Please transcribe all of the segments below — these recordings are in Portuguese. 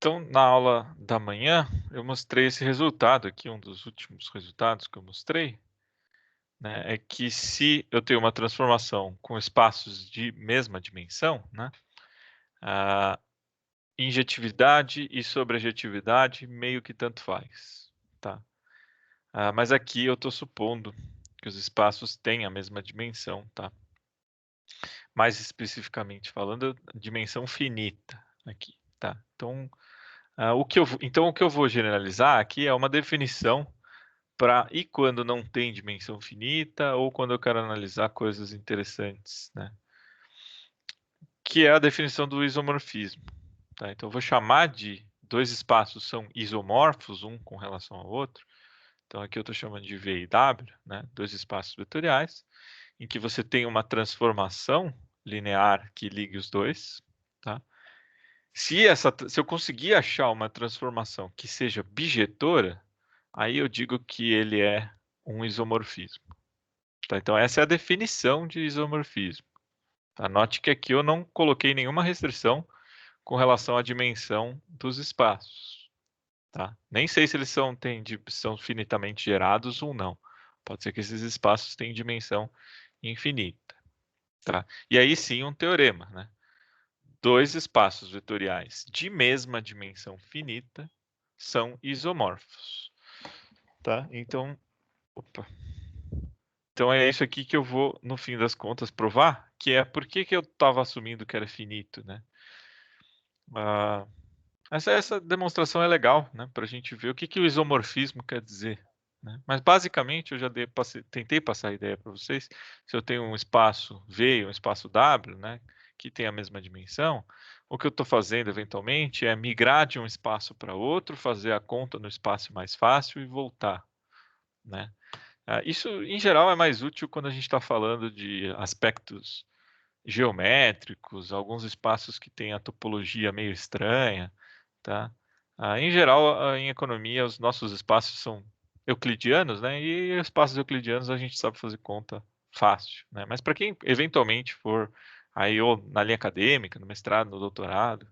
Então, na aula da manhã, eu mostrei esse resultado aqui, um dos últimos resultados que eu mostrei, né, é que se eu tenho uma transformação com espaços de mesma dimensão, né, a injetividade e sobrejetividade meio que tanto faz, tá? Mas aqui eu estou supondo que os espaços têm a mesma dimensão, tá? Mais especificamente falando, dimensão finita aqui, tá? Então, o que eu vou generalizar aqui é uma definição para e quando não tem dimensão finita ou quando eu quero analisar coisas interessantes, né? Que é a definição do isomorfismo, tá? Então eu vou chamar de dois espaços são isomorfos, um com relação ao outro. Então aqui eu estou chamando de V e W, né? Dois espaços vetoriais, em que você tem uma transformação linear que ligue os dois, tá? Se eu conseguir achar uma transformação que seja bijetora, aí eu digo que ele é um isomorfismo. Tá? Então, essa é a definição de isomorfismo. Tá? Note que aqui eu não coloquei nenhuma restrição com relação à dimensão dos espaços. Tá? Nem sei se eles são finitamente gerados ou não. Pode ser que esses espaços tenham dimensão infinita. Tá? E aí sim um teorema. Né? Dois espaços vetoriais de mesma dimensão finita são isomorfos. Tá? Então, opa. Então é isso aqui que eu vou, no fim das contas, provar, que é por que eu estava assumindo que era finito, né? Ah, essa demonstração é legal, né? Para a gente ver o que o isomorfismo quer dizer, né? Mas basicamente eu já tentei passar a ideia para vocês. Se eu tenho um espaço V e um espaço W, né? Que tem a mesma dimensão, o que eu estou fazendo eventualmente é migrar de um espaço para outro, fazer a conta no espaço mais fácil e voltar, né? Isso, em geral, é mais útil quando a gente está falando de aspectos geométricos, alguns espaços que têm a topologia meio estranha, tá? Em geral, em economia, os nossos espaços são euclidianos, né? E espaços euclidianos a gente sabe fazer conta fácil, né? Mas para quem eventualmente for aí ou na linha acadêmica, no mestrado, no doutorado,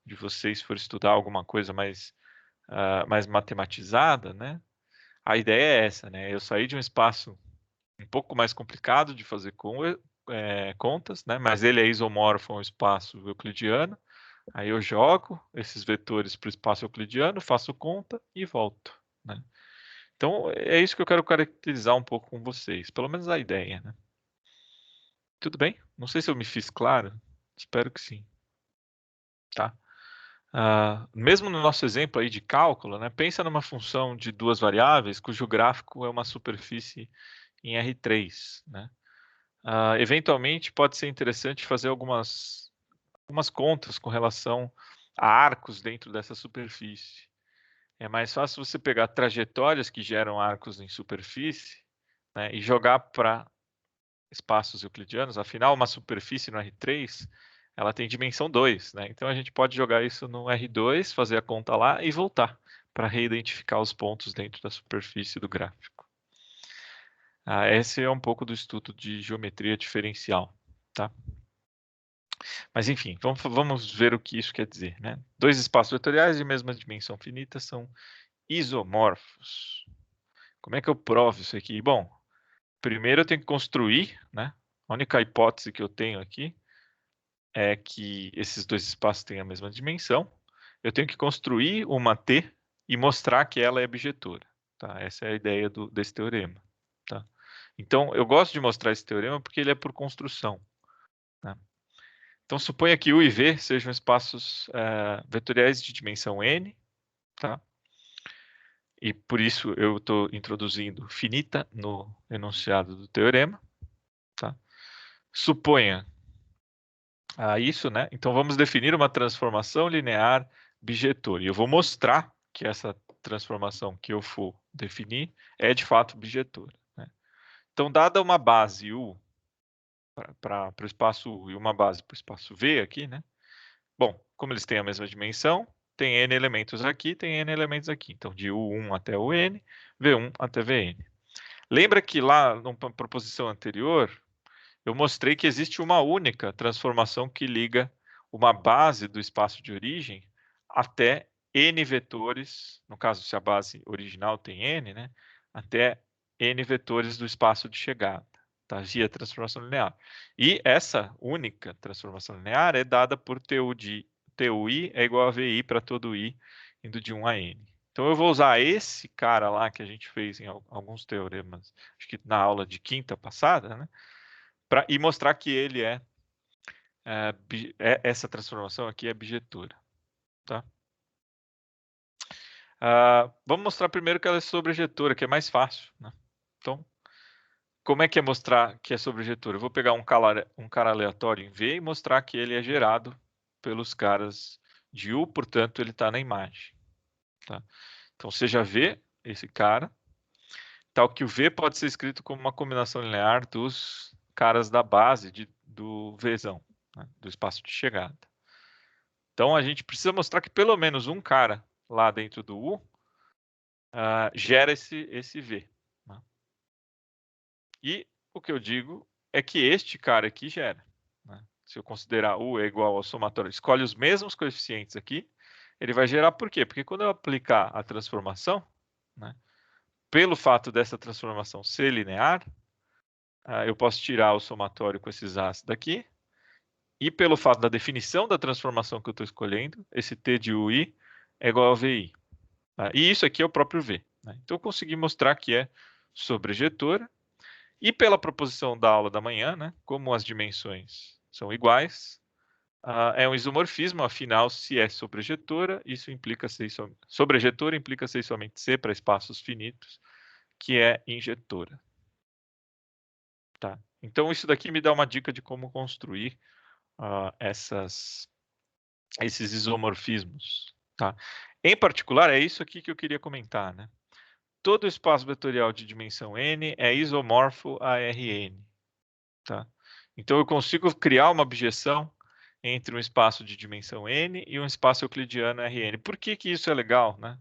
de vocês for estudar alguma coisa mais matematizada, né? A ideia é essa, né? Eu saí de um espaço um pouco mais complicado de fazer contas, né? Mas ele é isomorfo a um espaço euclidiano. Aí eu jogo esses vetores para o espaço euclidiano, faço conta e volto, né? Então é isso que eu quero caracterizar um pouco com vocês, pelo menos a ideia, né? Tudo bem? Não sei se eu me fiz claro. Espero que sim, tá? Mesmo no nosso exemplo aí de cálculo, né? Pensa numa função de duas variáveis cujo gráfico é uma superfície em R3, né? Eventualmente pode ser interessante fazer algumas contas com relação a arcos dentro dessa superfície. É mais fácil você pegar trajetórias que geram arcos em superfície, né, e jogar para espaços euclidianos. Afinal, uma superfície no R3 ela tem dimensão 2, né? Então a gente pode jogar isso no R2, fazer a conta lá e voltar para reidentificar os pontos dentro da superfície do gráfico. Esse é um pouco do estudo de geometria diferencial, tá? Mas enfim, vamos ver o que isso quer dizer, né? Dois espaços vetoriais de mesma dimensão finita são isomorfos. Como é que eu provo isso aqui? Bom, primeiro eu tenho que construir, né? A única hipótese que eu tenho aqui é que esses dois espaços têm a mesma dimensão. Eu tenho que construir uma T e mostrar que ela é bijetora, tá? Essa é a ideia desse teorema, tá? Então, eu gosto de mostrar esse teorema porque ele é por construção, né? Então, suponha que U e V sejam espaços vetoriais de dimensão n, tá? E por isso eu estou introduzindo finita no enunciado do teorema, tá? Suponha isso, né? Então, vamos definir uma transformação linear bijetora. E eu vou mostrar que essa transformação que eu for definir é de fato bijetora, né? Então, dada uma base U para o espaço U e uma base para o espaço V aqui, né? Bom, como eles têm a mesma dimensão, tem n elementos aqui, tem n elementos aqui. Então, de U1 até o n, V1 até Vn. Lembra que lá, numa proposição anterior, eu mostrei que existe uma única transformação que liga uma base do espaço de origem até n vetores, no caso, se a base original tem n, né, até n vetores do espaço de chegada, tá? Via transformação linear. E essa única transformação linear é dada por TUI é igual a VI para todo I, indo de 1 a n. Então, eu vou usar esse cara lá que a gente fez em alguns teoremas, acho que na aula de quinta passada, né, e mostrar que ele essa transformação aqui é bijetura. Tá? Vamos mostrar primeiro que ela é sobrejetora, que é mais fácil. Né? Então, como é que é mostrar que é sobrejetora? Eu vou pegar um cara aleatório em V e mostrar que ele é gerado pelos caras de U, portanto, ele está na imagem. Tá? Então, você já vê esse cara, tal que o V pode ser escrito como uma combinação linear dos caras da base do Vzão, né? Do espaço de chegada. Então, a gente precisa mostrar que pelo menos um cara lá dentro do U gera esse V. Né? E o que eu digo é que este cara aqui gera. Né? Se eu considerar U é igual ao somatório, escolhe os mesmos coeficientes aqui, ele vai gerar por quê? Porque quando eu aplicar a transformação, né, pelo fato dessa transformação ser linear, eu posso tirar o somatório com esses A's daqui, e pelo fato da definição da transformação que eu estou escolhendo, esse T de UI é igual a VI. Tá? E isso aqui é o próprio V. Né? Então eu consegui mostrar que é sobrejetora, e pela proposição da aula da manhã, né, como as dimensões são iguais, é um isomorfismo, afinal, se é sobrejetora, isso implica ser sobrejetora implica ser somente C para espaços finitos, que é injetora. Tá? Então, isso daqui me dá uma dica de como construir esses isomorfismos. Tá? Em particular, é isso aqui que eu queria comentar. Né? Todo espaço vetorial de dimensão n é isomorfo a Rn. Tá? Então, eu consigo criar uma objeção entre um espaço de dimensão n e um espaço euclidiano Rn. Por que isso é legal? Né?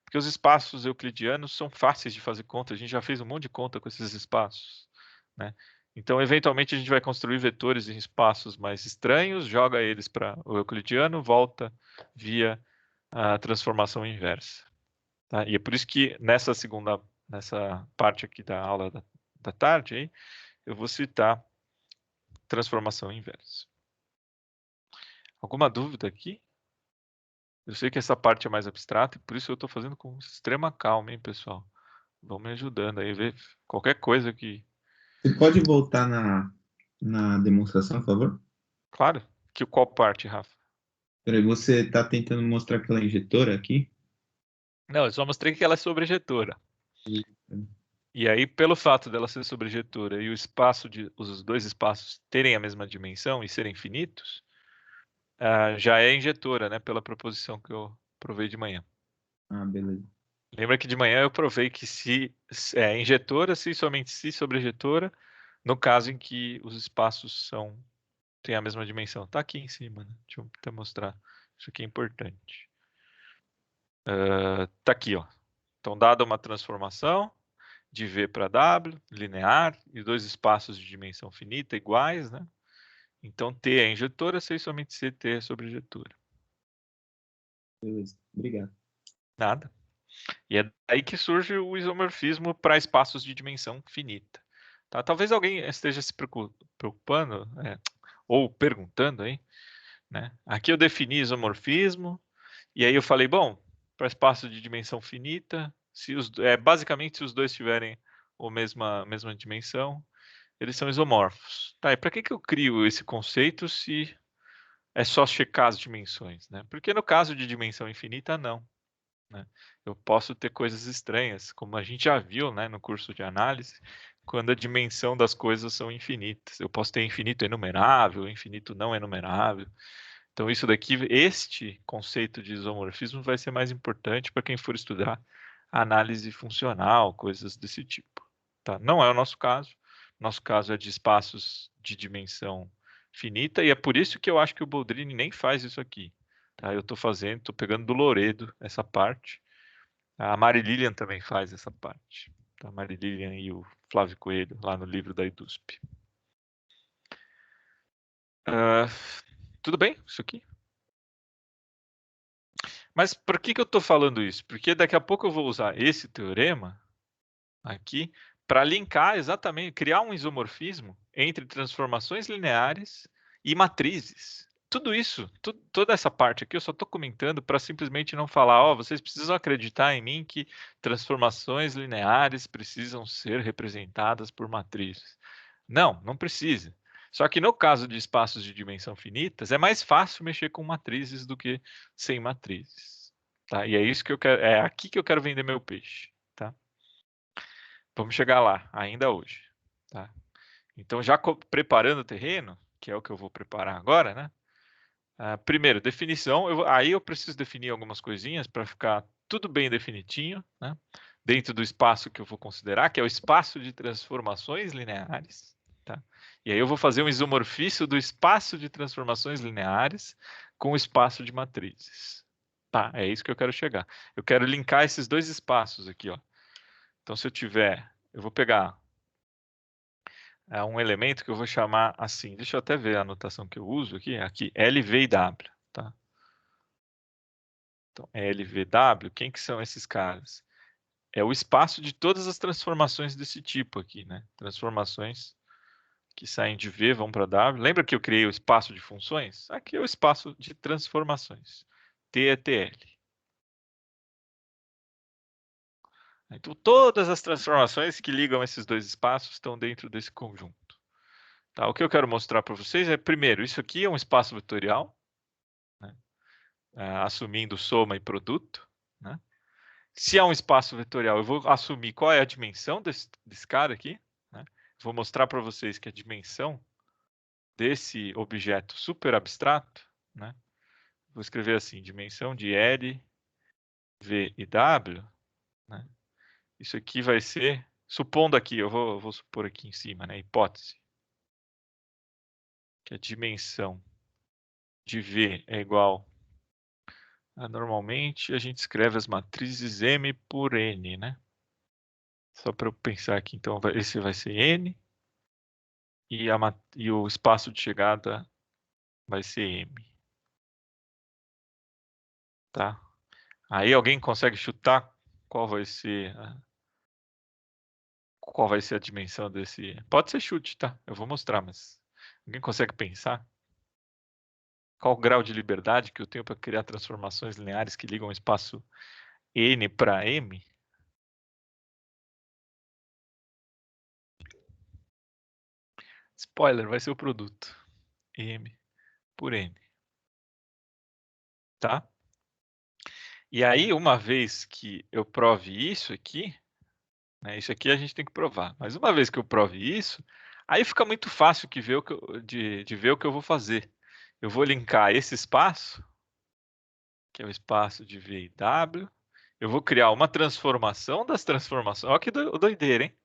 Porque os espaços euclidianos são fáceis de fazer conta. A gente já fez um monte de conta com esses espaços. Né? Então, eventualmente, a gente vai construir vetores em espaços mais estranhos, joga eles para o euclidiano, volta via a transformação inversa. Tá? E é por isso que nessa parte aqui da aula da tarde, aí, eu vou citar transformação inversa. Alguma dúvida aqui? Eu sei que essa parte é mais abstrata e por isso eu estou fazendo com extrema calma, hein, pessoal? Vão me ajudando aí, ver qualquer coisa que... Você pode voltar na demonstração, por favor? Claro. Qual parte, Rafa? Peraí, você está tentando mostrar aquela injetora aqui? Não, eu só mostrei que ela é sobrejetora. Isso. E aí, pelo fato dela ser sobrejetora e os dois espaços terem a mesma dimensão e serem finitos, já é injetora, né? Pela proposição que eu provei de manhã. Ah, beleza. Lembra que de manhã eu provei que se é injetora, se somente se sobrejetora, no caso em que os espaços têm a mesma dimensão. Está aqui em cima, né? Deixa eu até mostrar. Isso aqui é importante. Está aqui, ó. Então, dada uma transformação de V para W, linear, e dois espaços de dimensão finita iguais, né? Então, T é injetora, se somente C, T é sobrejetora. Beleza, obrigado. Nada. E é daí que surge o isomorfismo para espaços de dimensão finita. Tá? Talvez alguém esteja se preocupando ou perguntando aí. Né? Aqui eu defini isomorfismo e aí eu falei, bom, para espaço de dimensão finita, basicamente se os dois tiverem a mesma dimensão, eles são isomorfos. Tá, e para que eu crio esse conceito se é só checar as dimensões? Né? Porque no caso de dimensão infinita, não. Né? Eu posso ter coisas estranhas, como a gente já viu, né, no curso de análise, quando a dimensão das coisas são infinitas. Eu posso ter infinito enumerável, infinito não enumerável. Então, este conceito de isomorfismo vai ser mais importante para quem for estudar análise funcional, coisas desse tipo. Tá? Não é o nosso caso. Nosso caso é de espaços de dimensão finita, e é por isso que eu acho que o Boldrini nem faz isso aqui. Tá? Eu estou pegando do Loredo essa parte. A Mari Lilian também faz essa parte. Tá? A Mari Lilian e o Flávio Coelho, lá no livro da EDUSP. Tudo bem? Isso aqui? Mas por que eu estou falando isso? Porque daqui a pouco eu vou usar esse teorema aqui para linkar exatamente, criar um isomorfismo entre transformações lineares e matrizes. Tudo isso, toda essa parte aqui eu só estou comentando para simplesmente não falar, ó, vocês precisam acreditar em mim que transformações lineares precisam ser representadas por matrizes. Não, não precisa. Só que no caso de espaços de dimensão finitas, é mais fácil mexer com matrizes do que sem matrizes. Tá? E é isso que eu quero, é aqui que eu quero vender meu peixe. Tá? Vamos chegar lá, ainda hoje. Tá? Então, já preparando o terreno, que é o que eu vou preparar agora, né? Primeiro, definição. Aí eu preciso definir algumas coisinhas para ficar tudo bem definitinho, né? Dentro do espaço que eu vou considerar, que é o espaço de transformações lineares. Tá? E aí eu vou fazer um isomorfismo do espaço de transformações lineares com o espaço de matrizes. Tá, é isso que eu quero chegar. Eu quero linkar esses dois espaços aqui, ó. Então, se eu tiver, eu vou pegar um elemento que eu vou chamar assim. Deixa eu até ver a anotação que eu uso aqui. Aqui, LV e W. Tá? Então, LVW, quem que são esses caras? É o espaço de todas as transformações desse tipo aqui, né? Transformações que saem de V, vão para W. Lembra que eu criei o espaço de funções? Aqui é o espaço de transformações. T é TL. Então, todas as transformações que ligam esses dois espaços estão dentro desse conjunto. Tá? O que eu quero mostrar para vocês é, primeiro, isso aqui é um espaço vetorial, né? Assumindo soma e produto. Né? Se é um espaço vetorial, eu vou assumir qual é a dimensão desse cara aqui. Né? Vou mostrar para vocês que a dimensão desse objeto super abstrato, né? Vou escrever assim, dimensão de L, V e W. Né? Isso aqui vai ser, supondo aqui, eu vou supor aqui em cima, né? Hipótese, que a dimensão de V é igual normalmente a gente escreve as matrizes M por N, né? Só para eu pensar aqui, então esse vai ser N e o espaço de chegada vai ser M. Tá? Aí alguém consegue chutar qual vai ser a dimensão desse? Pode ser chute, tá? Eu vou mostrar, mas alguém consegue pensar? Qual o grau de liberdade que eu tenho para criar transformações lineares que ligam o espaço N para M? Spoiler, vai ser o produto. M por N. Tá? E aí, uma vez que eu prove isso aqui, né, isso aqui a gente tem que provar, mas uma vez que eu prove isso, aí fica muito fácil de ver o que eu vou fazer. Eu vou linkar esse espaço, que é o espaço de V e W, eu vou criar uma transformação das transformações. Olha que doideira, hein?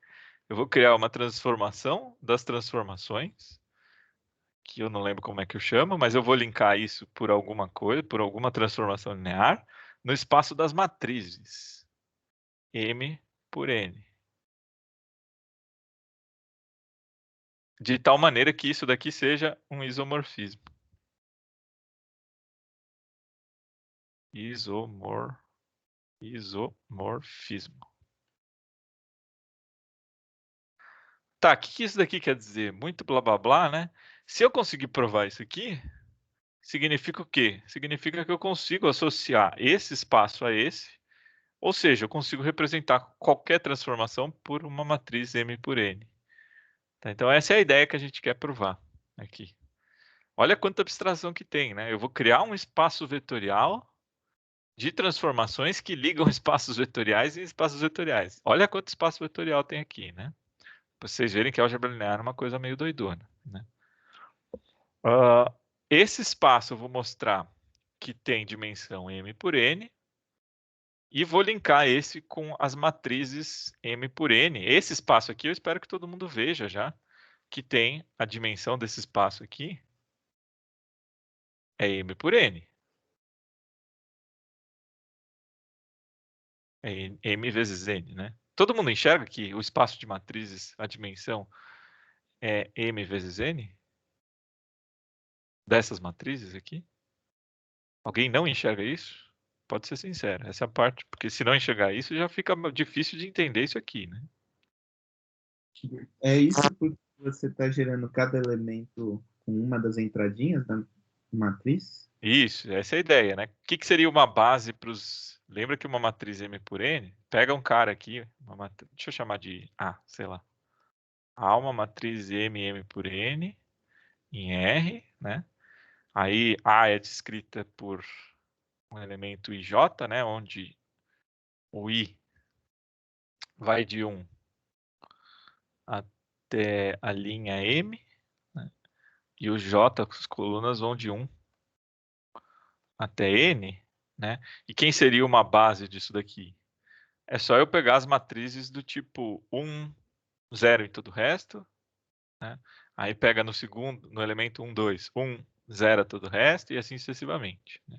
Eu vou criar uma transformação das transformações, que eu não lembro como é que eu chamo, mas eu vou linkar isso por alguma coisa, por alguma transformação linear, no espaço das matrizes. M por N. De tal maneira que isso daqui seja um isomorfismo. Isomorfismo. Tá, o que isso daqui quer dizer? Muito blá blá blá, né? Se eu conseguir provar isso aqui, significa o quê? Significa que eu consigo associar esse espaço a esse, ou seja, eu consigo representar qualquer transformação por uma matriz M por N. Tá, então essa é a ideia que a gente quer provar aqui. Olha quanta abstração que tem, né? Eu vou criar um espaço vetorial de transformações que ligam espaços vetoriais e espaços vetoriais. Olha quanto espaço vetorial tem aqui, né? Pra vocês verem que a álgebra linear é uma coisa meio doidona, né? Esse espaço eu vou mostrar que tem dimensão M por N e vou linkar esse com as matrizes M por N. Esse espaço aqui eu espero que todo mundo veja já, que tem a dimensão desse espaço aqui é M por N. É M vezes N, né? Todo mundo enxerga que o espaço de matrizes, a dimensão, é M vezes N? Dessas matrizes aqui? Alguém não enxerga isso? pode ser sincero. Essa é a parte, porque se não enxergar isso, já fica difícil de entender isso aqui, né? É isso porque você está gerando cada elemento com uma das entradinhas da matriz? Isso, essa é a ideia, né? O que seria uma base para os... Lembra que uma matriz M por N, pega um cara aqui, deixa eu chamar de A, sei lá. Há uma matriz M por N em R, né? Aí A é descrita por um elemento IJ, né? Onde o I vai de 1 até a linha M, né? E o J, as colunas vão de 1 até N, né? E quem seria uma base disso daqui? É só eu pegar as matrizes do tipo 1, 0 em todo o resto, né? Aí pega no segundo, no elemento 1, 2, 1, 0 todo o resto e assim sucessivamente, né?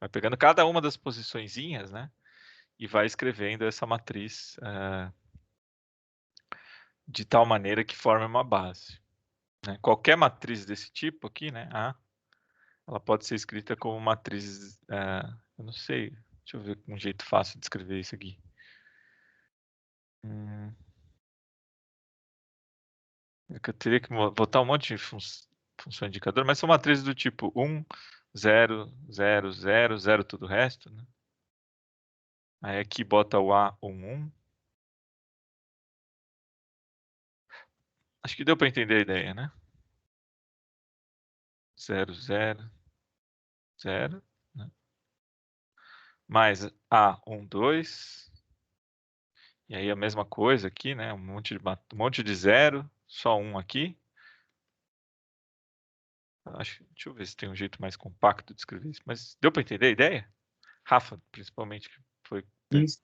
Vai pegando cada uma das posiçõezinhas, né? E vai escrevendo essa matriz de tal maneira que forme uma base, né? Qualquer matriz desse tipo aqui, né? A, ela pode ser escrita como matriz, eu não sei, deixa eu ver um jeito fácil de escrever isso aqui. Eu teria que botar um monte de função indicador, mas são matrizes do tipo 1, 0, 0, 0, 0, tudo o resto, né? Aí aqui bota o A, 1, 1. Acho que deu para entender a ideia, né? 0, 0, 0, né? Mais A, 1, 2. E aí a mesma coisa aqui, né? Um monte de 0, só 1 aqui. Deixa eu ver se tem um jeito mais compacto de escrever isso. Mas deu para entender a ideia? Rafa, principalmente, que foi... Isso.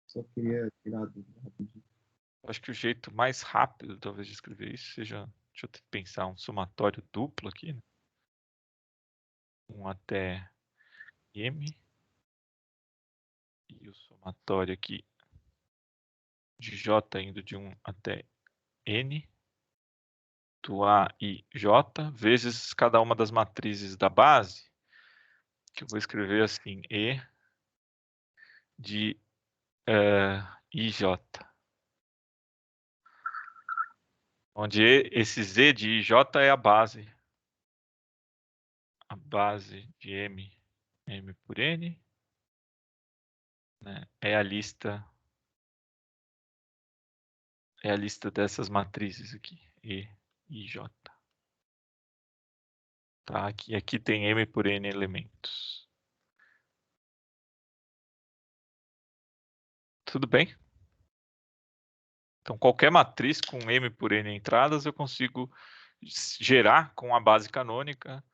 Só queria tirar a dúvida rapidinho. Acho que o jeito mais rápido, talvez, de escrever isso seja... Deixa eu pensar, um somatório duplo aqui, né? 1 até M. E o somatório aqui de J indo de 1 até N. Do A e J, vezes cada uma das matrizes da base, que eu vou escrever assim, E de IJ. Onde esse Z de IJ é a base de M por N, né? É a lista dessas matrizes aqui, E e J. Tá? Aqui tem M por N elementos. Tudo bem? Então, qualquer matriz com M por N entradas, eu consigo gerar com a base canônica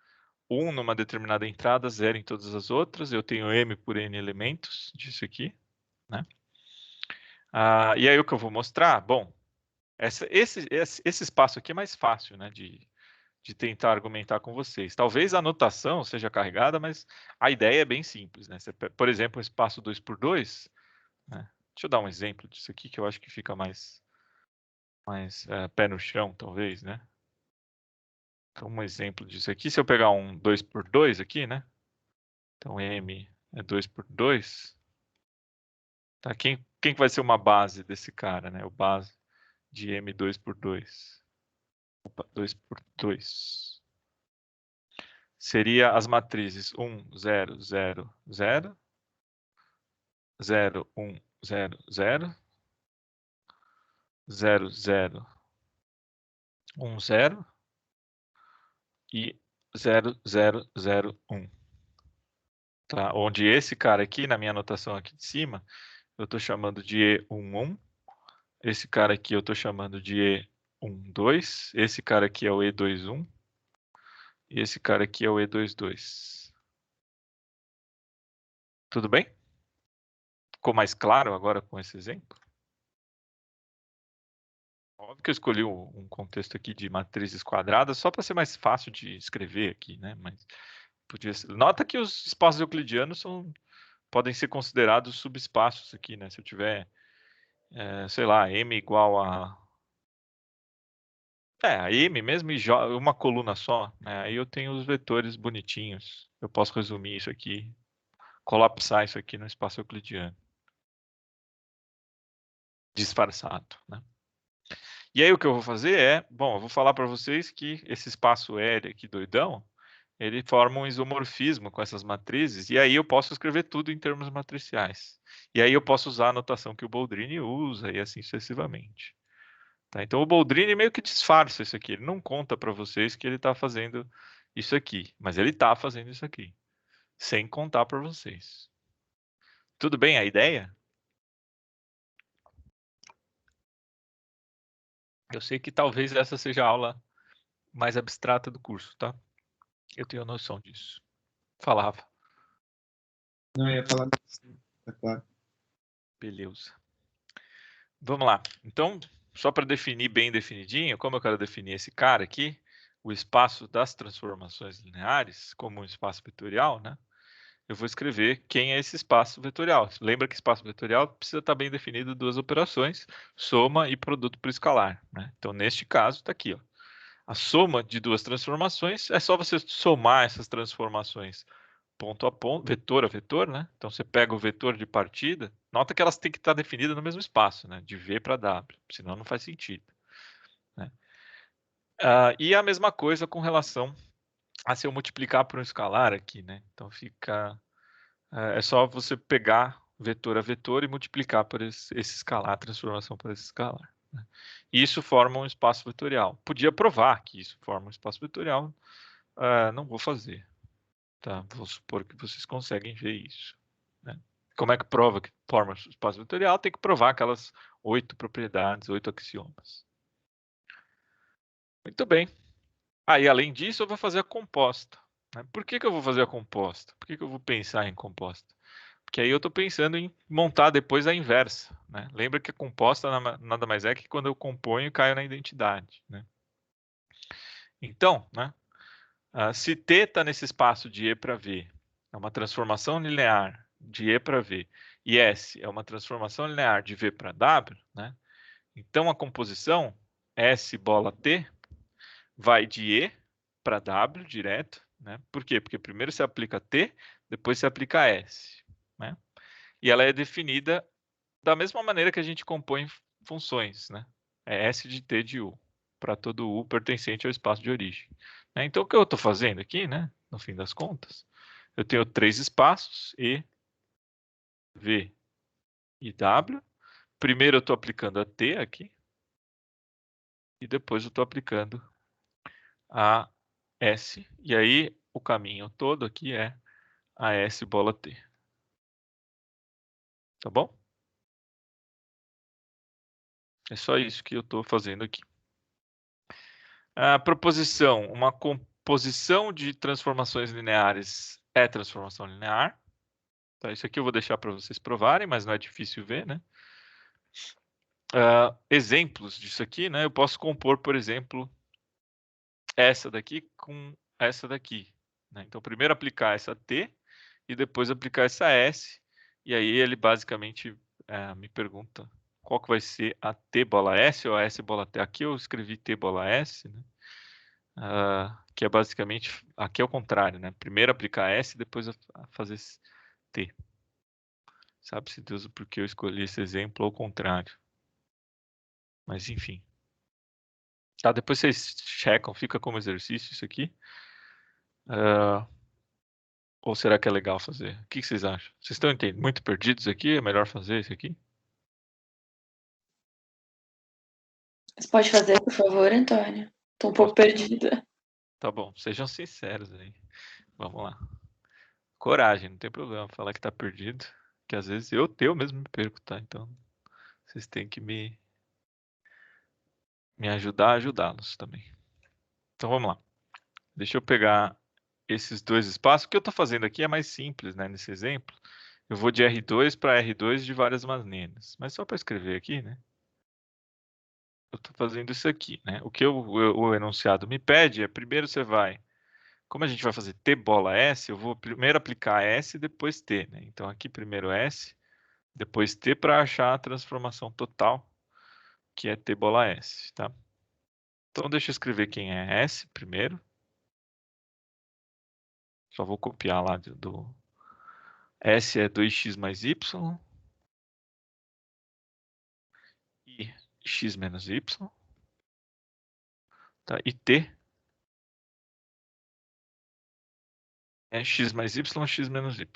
1 numa determinada entrada, 0 em todas as outras. Eu tenho M por N elementos disso aqui, né? E aí o que eu vou mostrar? Bom, esse espaço aqui é mais fácil, né, de tentar argumentar com vocês. Talvez a notação seja carregada, mas a ideia é bem simples, né? Por exemplo, o espaço 2 por 2, né? Deixa eu dar um exemplo disso aqui que eu acho que fica mais pé no chão, talvez, né? Então, um exemplo disso aqui, se eu pegar um 2 por 2 aqui, né? Então, M é 2 por 2. Tá? Quem que vai ser uma base desse cara, né? O base de M2 por 2. Opa, 2 por 2. Seria as matrizes 1, 0, 0, 0, 0, 1, 0, 0, 0, 0, 1, 0 e 0, 0, 0, 1. Tá? Onde esse cara aqui, na minha anotação aqui de cima, eu estou chamando de E11. Esse cara aqui eu estou chamando de E12. Esse cara aqui é o E21. E esse cara aqui é o E22. Tudo bem? Ficou mais claro agora com esse exemplo? Óbvio que eu escolhi um contexto aqui de matrizes quadradas só para ser mais fácil de escrever aqui, né? Mas podia ser... Nota que os espaços euclidianos podem ser considerados subespaços aqui, né? Se eu tiver, sei lá, M igual a M mesmo e uma coluna só, né? Aí eu tenho os vetores bonitinhos. Eu posso resumir isso aqui colapsar isso aqui no espaço euclidiano. Disfarçado, né? E aí o que eu vou fazer é, bom, eu vou falar para vocês que esse espaço L aqui doidão, ele forma um isomorfismo com essas matrizes, e aí eu posso escrever tudo em termos matriciais. E aí eu posso usar a notação que o Boldrini usa, e assim sucessivamente. Tá? Então o Boldrini meio que disfarça isso aqui, ele não conta para vocês que ele está fazendo isso aqui, mas ele está fazendo isso aqui, sem contar para vocês. Tudo bem a ideia? Eu sei que talvez essa seja a aula mais abstrata do curso, tá? Eu tenho noção disso. Falava. Não, eu ia falar assim, tá claro. Beleza. Vamos lá. Então, só para definir bem definidinho, como eu quero definir esse cara aqui, o espaço das transformações lineares, como um espaço vetorial, né? Eu vou escrever quem é esse espaço vetorial. Lembra que espaço vetorial precisa estar bem definido duas operações, soma e produto por escalar, né? Então, neste caso, está aqui, ó. A soma de duas transformações, é só você somar essas transformações ponto a ponto, vetor a vetor, né? Então você pega o vetor de partida, nota que elas têm que estar definidas no mesmo espaço, né? De V para W, senão não faz sentido, né? E a mesma coisa com relação a se eu multiplicar por um escalar aqui, né? Então fica, é só você pegar vetor a vetor e multiplicar por esse escalar, a transformação por esse escalar, né? E isso forma um espaço vetorial. Podia provar que isso forma um espaço vetorial, não vou fazer. Tá, vou supor que vocês conseguem ver isso, né? Como é que prova que forma espaço vetorial? Tem que provar aquelas 8 propriedades, 8 axiomas. Muito bem. Aí, além disso, eu vou fazer a composta, né? Por que eu vou fazer a composta? Por que eu vou pensar em composta? Porque aí eu estou pensando em montar depois a inversa, né? Lembra que a composta nada mais é que quando eu componho, caio na identidade, né? Então, né? Se T está nesse espaço de E para V, é uma transformação linear de E para V, e S é uma transformação linear de V para W, né? Então a composição S bola T vai de E para W direto, né? Por quê? Porque primeiro se aplica T, depois se aplica S, né? E ela é definida da mesma maneira que a gente compõe funções, né? É S de T de U, para todo U pertencente ao espaço de origem, né? Então, o que eu estou fazendo aqui, né? No fim das contas, eu tenho 3 espaços, E, V e W. Primeiro eu estou aplicando a T aqui, e depois eu estou aplicando a S. E aí, o caminho todo aqui é a S bola T. Tá bom? É só isso que eu estou fazendo aqui. A proposição, uma composição de transformações lineares é transformação linear. Então, isso aqui eu vou deixar para vocês provarem, mas não é difícil ver, né? Exemplos disso aqui, né? Eu posso compor, por exemplo, essa daqui com essa daqui, né? Então, primeiro aplicar essa T e depois aplicar essa S. E aí ele basicamente me pergunta qual que vai ser a T bola S ou a S bola T. Aqui eu escrevi T bola S, né? Que é basicamente, aqui é o contrário, né? Primeiro aplicar S, depois fazer T. Sabe-se Deus o porquê eu escolhi esse exemplo ao contrário. Mas enfim. Tá, depois vocês checam, fica como exercício isso aqui. Ou será que é legal fazer? O que vocês acham? Vocês estão entendendo? Muito perdidos aqui? É melhor fazer isso aqui? Você pode fazer, por favor, Antônio? Tô um pouco perdida. Tá bom, sejam sinceros aí. Vamos lá. Coragem, não tem problema falar que tá perdido. Que às vezes eu mesmo me perco, tá? Então, vocês têm que me ajudar a ajudá-los também. Então, vamos lá. Deixa eu pegar esses dois espaços. O que eu estou fazendo aqui é mais simples, né? Nesse exemplo, eu vou de R2 para R2 de várias maneiras. Mas só para escrever aqui, né? Eu estou fazendo isso aqui, né? O que o enunciado me pede é, primeiro você vai... Como a gente vai fazer T bola S, eu vou primeiro aplicar S e depois T, né? Então, aqui primeiro S, depois T para achar a transformação total, que é T bola S, tá? Então, deixa eu escrever quem é S primeiro. Só vou copiar lá do S é 2x mais y. E x menos y. Tá? E t é x mais y, x menos y.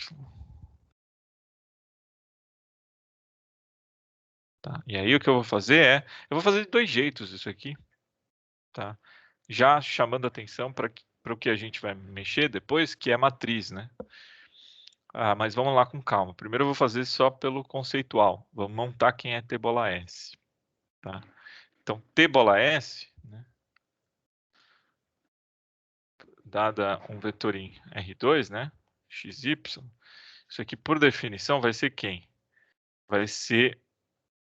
Tá? E aí o que eu vou fazer eu vou fazer de dois jeitos isso aqui. Tá? Já chamando atenção para o que a gente vai mexer depois, que é a matriz, né? Mas vamos lá com calma. Primeiro eu vou fazer só pelo conceitual. Vamos montar quem é T bola S. Tá? Então, T bola S, né? Dada um vetor em R2, né? XY, isso aqui por definição vai ser quem? Vai ser,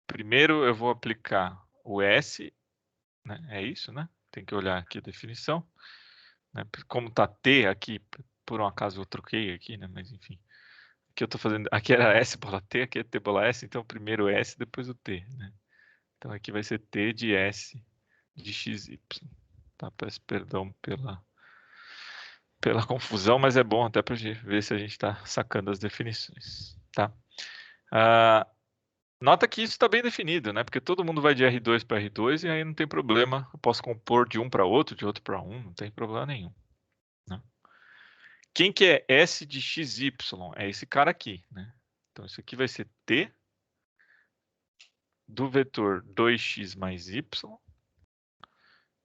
primeiro eu vou aplicar o S, né? É isso, né? Tem que olhar aqui a definição. Né? Como tá T aqui, por um acaso eu troquei aqui, né? Mas enfim. Aqui eu tô fazendo, aqui era S bola T, aqui é T bola S, então primeiro S, depois o T, né? Então aqui vai ser T de S de XY. Tá? Peço perdão pela confusão, mas é bom até para ver se a gente está sacando as definições. Tá? Nota que isso está bem definido, né? Porque todo mundo vai de R2 para R2 e aí não tem problema. Eu posso compor de um para outro, de outro para um, não tem problema nenhum. Né? Quem que é S de XY? É esse cara aqui, né? Então isso aqui vai ser T do vetor 2x mais y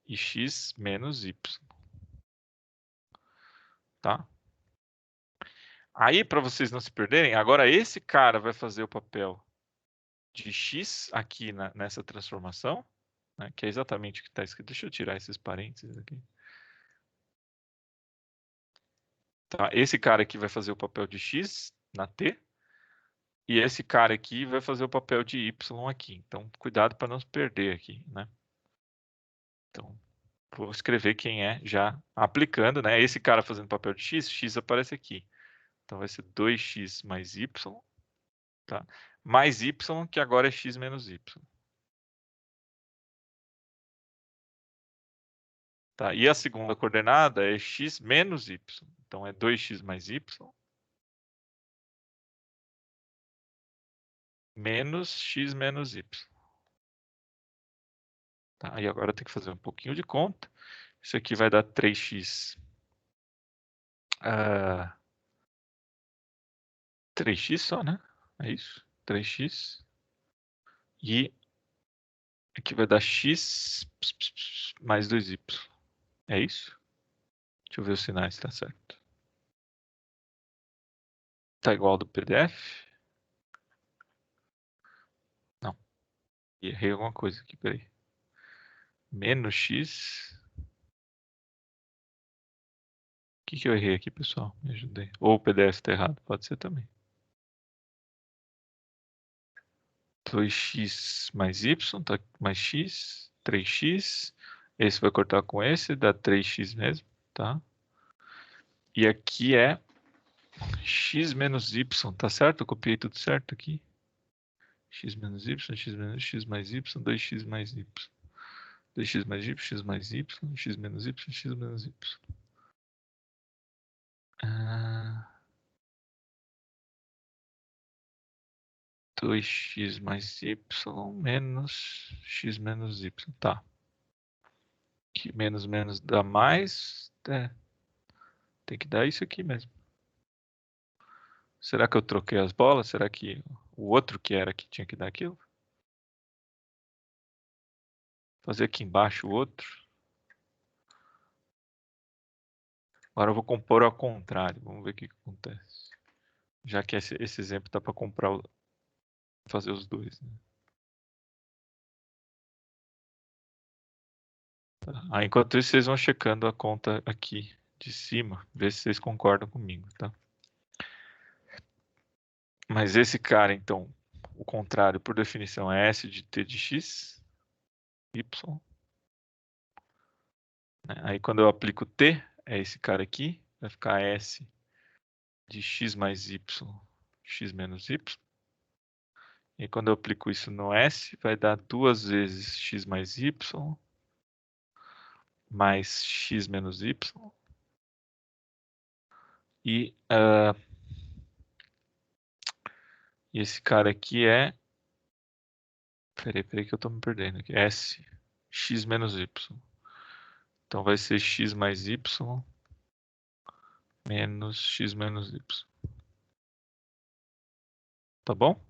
e x menos y. Tá? Aí, para vocês não se perderem, agora esse cara vai fazer o papel de x aqui nessa transformação, né, que é exatamente o que está escrito. Deixa eu tirar esses parênteses aqui. Tá, esse cara aqui vai fazer o papel de x na t, e esse cara aqui vai fazer o papel de y aqui. Então, cuidado para não se perder aqui, né? Então, vou escrever quem é já aplicando, né? Esse cara fazendo papel de x, x aparece aqui. Então, vai ser 2x mais y, tá? Mais y, que agora é x menos y. Tá? E a segunda coordenada é x menos y. Então, é 2x mais y menos x menos y. Tá? E agora tem que fazer um pouquinho de conta. Isso aqui vai dar 3x. 3x só, né? É isso. 3x. E aqui vai dar x mais 2y. É isso? Deixa eu ver os sinais, tá certo. Tá igual ao do PDF? Não. Errei alguma coisa aqui, peraí. Menos x. O que eu errei aqui, pessoal? Me ajudei. Ou o PDF está errado, pode ser também. 2x mais y, tá? Mais x, 3x. Esse vai cortar com esse, dá 3x mesmo, tá? E aqui é x menos y, tá certo? Eu copiei tudo certo aqui. X menos y, x menos x mais y, 2x mais y. 2x mais y, x mais y, x menos y, x menos y. 2x mais y menos x menos y. Tá. Que menos menos dá mais. Tem que dar isso aqui mesmo. Será que eu troquei as bolas? Será que o outro que era que tinha que dar aquilo? Fazer aqui embaixo o outro. Agora eu vou compor ao contrário. Vamos ver o que acontece. Já que esse exemplo dá para fazer os dois. Né? Tá. Enquanto isso, vocês vão checando a conta aqui de cima. Ver se vocês concordam comigo. Tá? Mas esse cara, então, o contrário, por definição, é S de T de X, Y. Né? Aí quando eu aplico T, é esse cara aqui, vai ficar S de X mais Y, X menos Y. E quando eu aplico isso no S, vai dar 2 vezes X mais Y, mais X menos Y. E esse cara aqui é... Peraí que eu tô me perdendo aqui. S, x menos y. Então vai ser x mais y menos x menos y. Tá bom?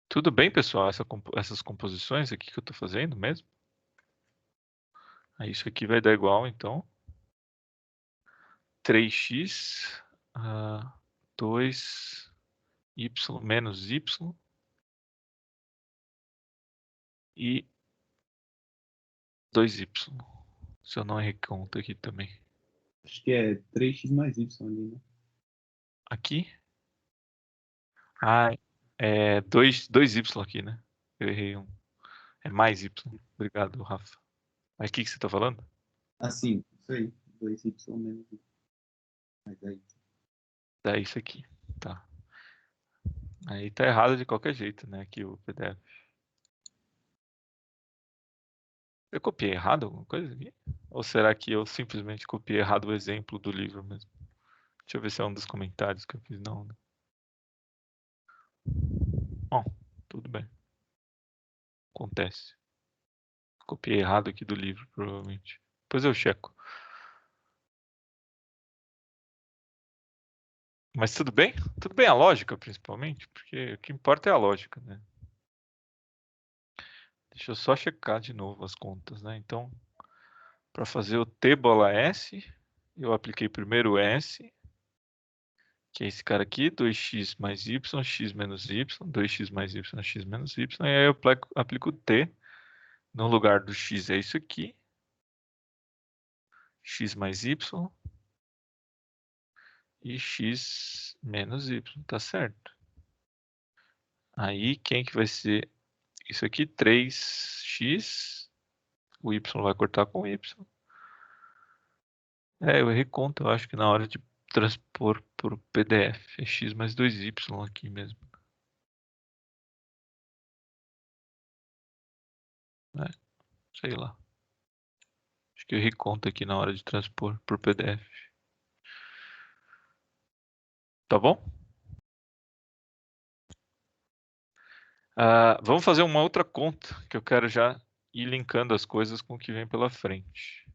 Tudo bem, pessoal? Essas composições aqui que eu tô fazendo mesmo? Aí isso aqui vai dar igual, então, 3x 2y menos y e 2y. Se eu não errei conta aqui também. Acho que é 3x mais y ali, né? Aqui? Ah, é 2y aqui, né? Eu errei um. É mais y. Obrigado, Rafa. Mas o que você tá falando? Assim, isso aí. 2y menos y. Mas aí. Dá isso aqui. Tá. Aí tá errado de qualquer jeito, né? Aqui o PDF. Eu copiei errado alguma coisa aqui? Ou será que eu simplesmente copiei errado o exemplo do livro mesmo? Deixa eu ver se é um dos comentários que eu fiz. Não, né? Bom, tudo bem. Acontece. Copiei errado aqui do livro, provavelmente. Depois eu checo. Mas tudo bem? Tudo bem a lógica, principalmente, porque o que importa é a lógica, né? Deixa eu só checar de novo as contas, né? Então, para fazer o T bola S, eu apliquei primeiro o S, que é esse cara aqui, 2x mais y, x menos y, 2x mais y, x menos y, e aí eu aplico o T, no lugar do x é isso aqui, x mais y, e x menos y, tá certo. Aí, quem que vai ser isso aqui? 3x, o y vai cortar com y. Eu errei conta, eu acho que na hora de transpor para o PDF. É x mais 2y aqui mesmo. Sei lá. Acho que eu errei conta aqui na hora de transpor para o PDF. Tá bom? Vamos fazer uma outra conta, que eu quero já ir linkando as coisas com o que vem pela frente.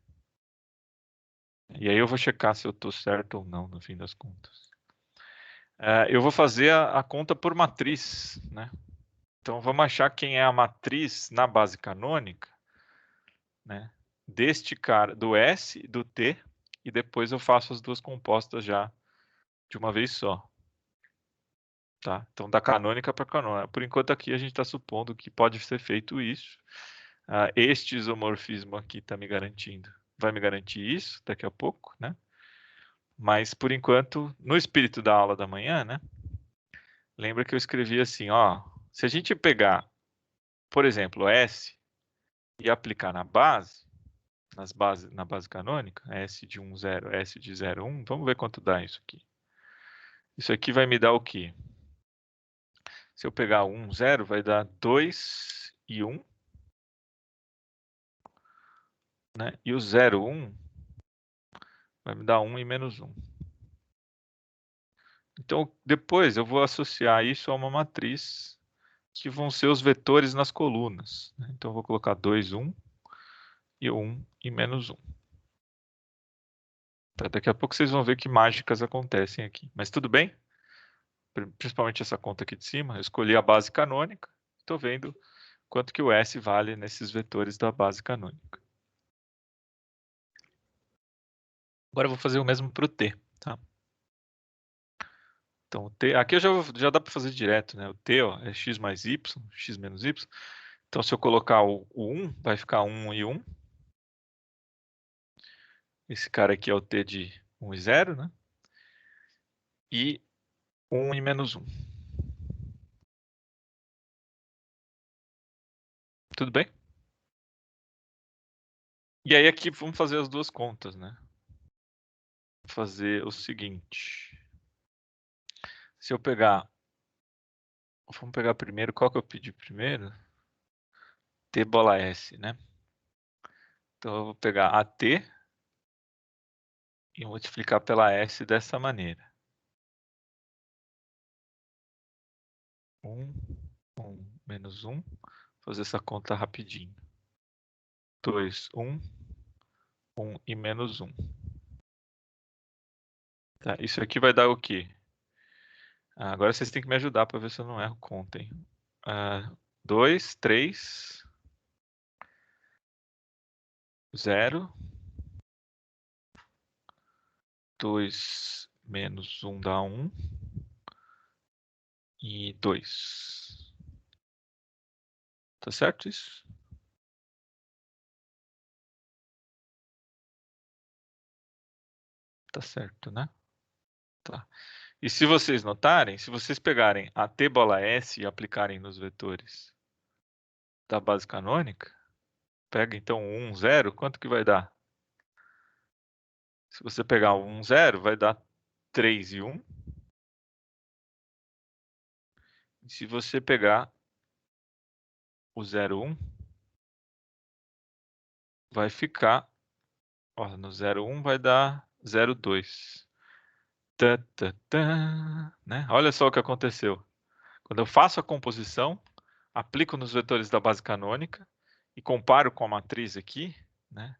E aí eu vou checar se eu estou certo ou não, no fim das contas. Eu vou fazer a conta por matriz, né? Então vamos achar quem é a matriz na base canônica, né? Deste cara, do S, do T, e depois eu faço as duas compostas já de uma vez só. Tá? Então da canônica para canônica. Por enquanto aqui a gente está supondo que pode ser feito isso. Este isomorfismo aqui está me garantindo. Vai me garantir isso daqui a pouco, né? Mas por enquanto, no espírito da aula da manhã, né? Lembra que eu escrevi assim, ó. Se a gente pegar, por exemplo, S e aplicar na base, na base canônica, S de 1, 0, S de 0, 1, vamos ver quanto dá isso aqui. Isso aqui vai me dar o quê? Se eu pegar 1, 0, vai dar 2 e 1. Né? E o 0, 1 vai me dar 1 e menos 1. Então, depois eu vou associar isso a uma matriz que vão ser os vetores nas colunas. Né? Então, eu vou colocar 2, 1 e 1 e menos 1. Tá? Daqui a pouco vocês vão ver que mágicas acontecem aqui. Mas tudo bem? Principalmente essa conta aqui de cima. Eu escolhi a base canônica. Estou vendo quanto que o S vale nesses vetores da base canônica. Agora eu vou fazer o mesmo para o T. Tá? Então, o T, aqui já dá para fazer direto, né? O T ó, é x mais y, x menos y. Então, se eu colocar o 1, vai ficar 1 e 1. Esse cara aqui é o T de 1 e 0, né? E 1 e menos 1. Tudo bem? E aí aqui vamos fazer as duas contas, né? Vou fazer o seguinte. Se eu pegar... Vamos pegar primeiro, qual que eu pedi primeiro? T bola S, né? Então eu vou pegar AT e multiplicar pela S dessa maneira. 1, 1, menos 1. Vou fazer essa conta rapidinho. 2, 1, 1 e menos 1. Tá, isso aqui vai dar o quê? Agora vocês têm que me ajudar para ver se eu não erro conta, hein? 2, 3, 0. 2 menos 1 dá 1. E 2. Tá certo isso? Tá certo, né? Tá. E se vocês notarem, se vocês pegarem a t bola S e aplicarem nos vetores da base canônica, pega então 1, 0, quanto que vai dar? Se você pegar o 1, 0, vai dar 3 e 1. E se você pegar o 0, 1, vai ficar, ó, no 0, 1 vai dar 0, 2. Tá, tá, tá, né? Olha só o que aconteceu. Quando eu faço a composição, aplico nos vetores da base canônica e comparo com a matriz aqui, né?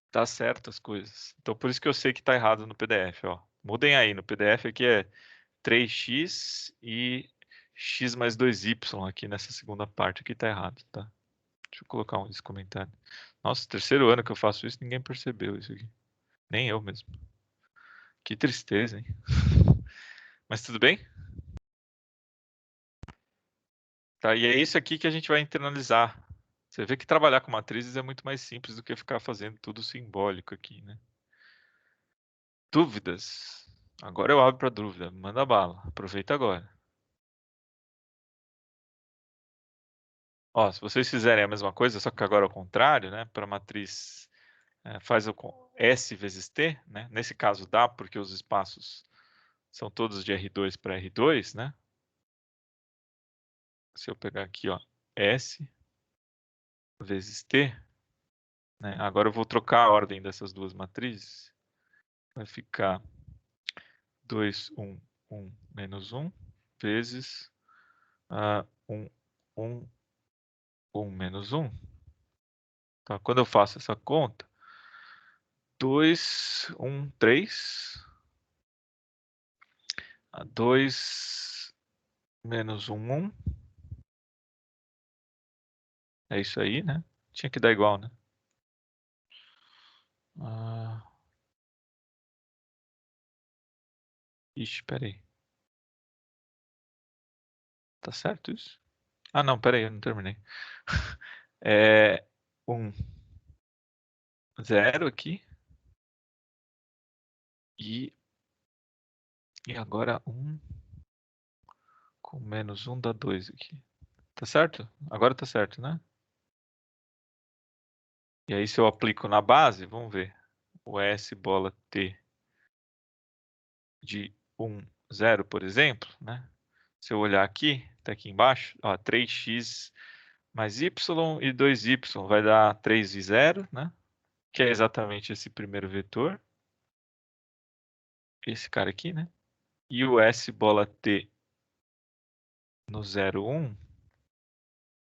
Tá certo as coisas. Então, por isso que eu sei que tá errado no PDF, ó. Mudem aí, no PDF aqui é 3x e x mais 2y aqui nessa segunda parte aqui tá errado, tá? Deixa eu colocar esse comentário. Nossa, terceiro ano que eu faço isso, ninguém percebeu isso aqui. Nem eu mesmo. Que tristeza, hein? Mas tudo bem? Tá, e é isso aqui que a gente vai internalizar. Você vê que trabalhar com matrizes é muito mais simples do que ficar fazendo tudo simbólico aqui, né? Dúvidas? Agora eu abro para dúvida. Manda bala. Aproveita agora. Ó, se vocês fizerem a mesma coisa, só que agora ao contrário, né? Para a matriz faz o S vezes T, né? Nesse caso dá porque os espaços são todos de R2 para R2, né? Se eu pegar aqui, ó, S vezes T, né? Agora eu vou trocar a ordem dessas duas matrizes. Vai ficar 2, 1, 1, menos 1, vezes 1, 1, 1, menos 1. Tá? Quando eu faço essa conta, 2, 1, 3. 2 menos 1, 1. É isso aí, né? Tinha que dar igual, né? Ixi, peraí. Tá certo isso? Ah, não, peraí, eu não terminei. É 1, 0 aqui. E agora 1 com menos 1 dá 2 aqui. Tá certo? Agora tá certo, né? E aí se eu aplico na base, vamos ver. O S bola T de 1, 0, por exemplo, né? Se eu olhar aqui, tá aqui embaixo, ó, 3x mais y e 2y vai dar 3 e 0, né? Que é exatamente esse primeiro vetor. Esse cara aqui, né? E o S bola T no 0, 1.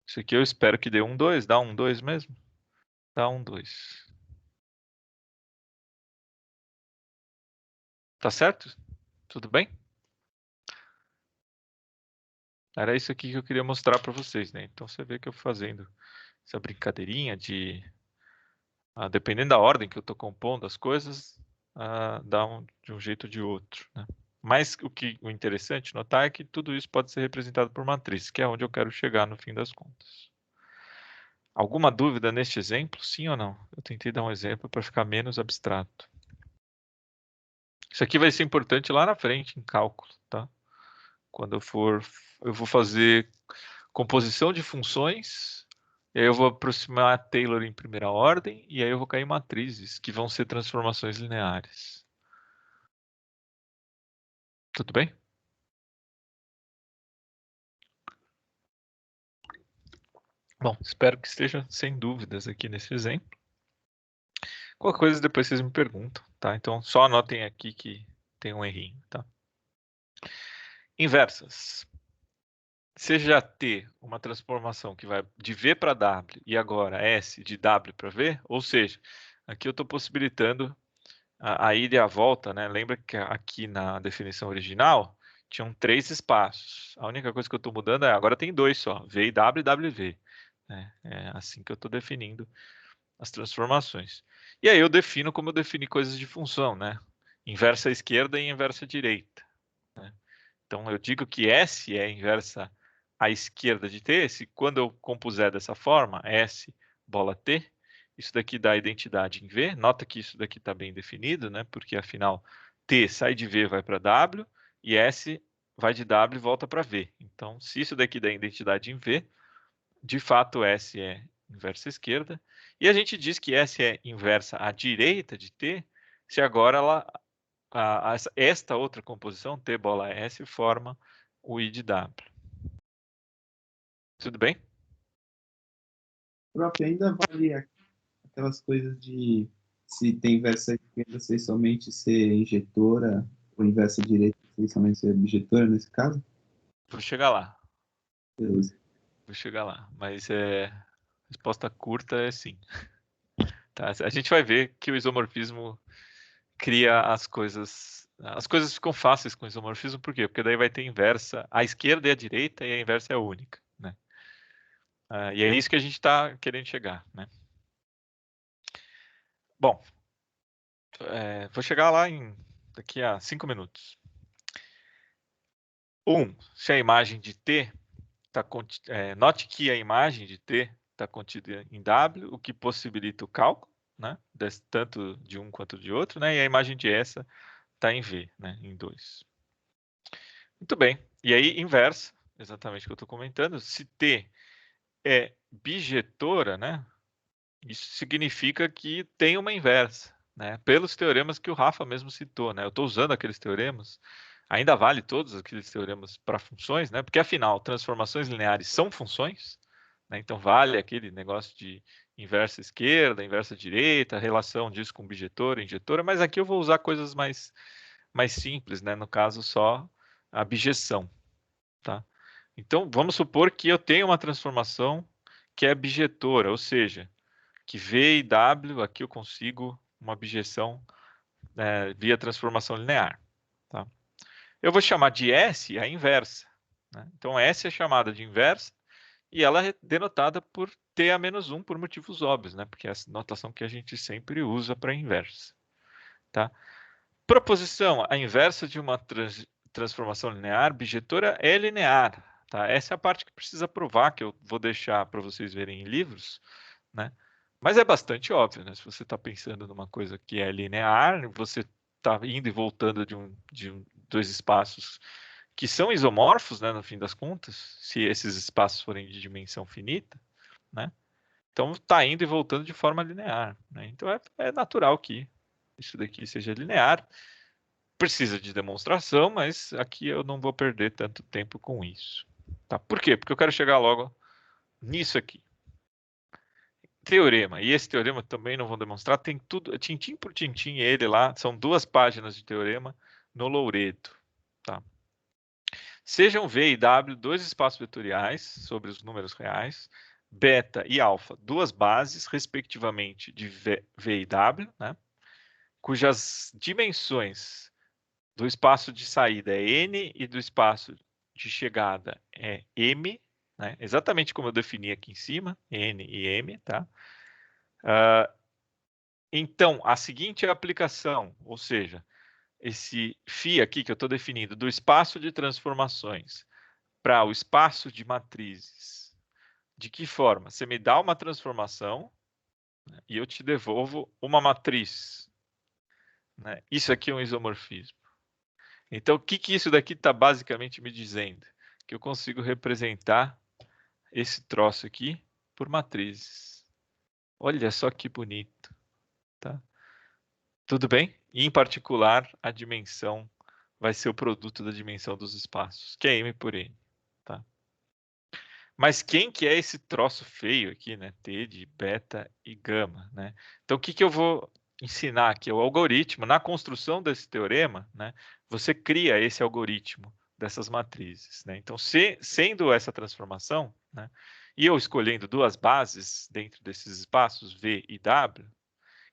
Isso aqui eu espero que dê 1, 2. Dá 1, 2 mesmo? Dá 1, 2. Tá certo? Tudo bem? Era isso aqui que eu queria mostrar para vocês, né? Então você vê que eu fazendo essa brincadeirinha de... dependendo da ordem que eu estou compondo as coisas, dá de um jeito ou de outro, né? Mas o interessante notar é que tudo isso pode ser representado por matriz, que é onde eu quero chegar no fim das contas. Alguma dúvida neste exemplo? Sim ou não? Eu tentei dar um exemplo para ficar menos abstrato. Isso aqui vai ser importante lá na frente em cálculo, tá? Quando eu vou fazer composição de funções, e aí eu vou aproximar a Taylor em primeira ordem, e aí eu vou cair em matrizes, que vão ser transformações lineares. Tudo bem? Bom, espero que esteja sem dúvidas aqui nesse exemplo. Qualquer coisa depois vocês me perguntam, tá? Então só anotem aqui que tem um errinho, tá? Inversas. seja T uma transformação que vai de V para W e agora S de W para V, ou seja, aqui eu estou possibilitando a ida e a volta, né? Lembra que aqui na definição original tinham 3 espaços. A única coisa que eu estou mudando é agora tem 2 só, V e W e WV. Né? É assim que eu estou definindo as transformações. E aí eu defino como eu defini coisas de função, né? Inversa à esquerda e inversa à direita. Né? Então eu digo que S é inversa à esquerda de T, se quando eu compuser dessa forma, S bola T, isso daqui dá identidade em V. Nota que isso daqui está bem definido, né? Porque afinal T sai de V vai para W e S vai de W e volta para V. Então, se isso daqui dá identidade em V, de fato S é inversa à esquerda. E a gente diz que S é inversa à direita de T, se agora esta outra composição, T bola S, forma o I de W. Tudo bem? Prof, ainda vale aquelas coisas de se tem inversa esquerda ser somente ser injetora, ou inversa direita ser somente ser objetora nesse caso? Vou chegar lá. Beleza. Vou chegar lá. Mas resposta curta é sim. Tá? A gente vai ver que o isomorfismo cria as coisas. As coisas ficam fáceis com o isomorfismo, por quê? Porque daí vai ter inversa à esquerda e à direita, e a inversa é única. Né? E é isso que a gente está querendo chegar. Né? Bom, vou chegar lá daqui a 5 minutos. Se a imagem de T note que a imagem de T está contida em W, o que possibilita o cálculo, né? Tanto de um quanto de outro, né? E a imagem de essa está em V, né? Em 2. Muito bem. E aí, inversa, exatamente o que eu estou comentando. Se T é bijetora, né? Isso significa que tem uma inversa, né? Pelos teoremas que o Rafa mesmo citou, né? Eu estou usando aqueles teoremas. Ainda vale todos aqueles teoremas para funções, né? Porque afinal, transformações lineares são funções, né? Então vale aquele negócio de inversa esquerda, inversa direita, relação disso com bijetora, injetora, mas aqui eu vou usar coisas mais simples, né? No caso, só a bijeção, tá? Então vamos supor que eu tenho uma transformação que é bijetora, ou seja, que V e W, aqui eu consigo uma bijeção via transformação linear. Tá? Eu vou chamar de S a inversa. Né? Então, S é chamada de inversa e ela é denotada por T a menos 1 por motivos óbvios, né? Porque é a notação que a gente sempre usa para inversa. Tá? Proposição, a inversa de uma transformação linear bijetora é linear. Tá? Essa é a parte que precisa provar, que eu vou deixar para vocês verem em livros, né? Mas é bastante óbvio, né? Se você está pensando numa coisa que é linear, você está indo e voltando de dois espaços que são isomorfos, né? No fim das contas, se esses espaços forem de dimensão finita, né? Então está indo e voltando de forma linear, né? Então é natural que isso daqui seja linear. Precisa de demonstração, mas aqui eu não vou perder tanto tempo com isso. Tá? Por quê? Porque eu quero chegar logo nisso aqui. Teorema. E esse teorema também não vou demonstrar. Tem tudo, tintim por tintim ele lá. São 2 páginas de teorema no Louredo. Tá? Sejam V e W 2 espaços vetoriais sobre os números reais. Beta e alfa, 2 bases, respectivamente, de V e W, né? Cujas dimensões do espaço de saída é N e do espaço de chegada é M, né? Exatamente como eu defini aqui em cima, N e M, tá? Então, a seguinte é a aplicação, ou seja, esse φ aqui que eu estou definindo do espaço de transformações para o espaço de matrizes. De que forma? Você me dá uma transformação, né, e eu te devolvo uma matriz. Né? Isso aqui é um isomorfismo. Então, o que isso daqui está basicamente me dizendo? Que eu consigo representar esse troço aqui por matrizes. Olha só que bonito. Tá? Tudo bem? E, em particular, a dimensão vai ser o produto da dimensão dos espaços, que é M por N. Tá? Mas quem que é esse troço feio aqui, né? T de beta e gama, né? Então, o que eu vou ensinar aqui? O algoritmo, na construção desse teorema, né? Você cria esse algoritmo dessas matrizes, né? Então, sendo essa transformação, né, e eu escolhendo duas bases dentro desses espaços V e W,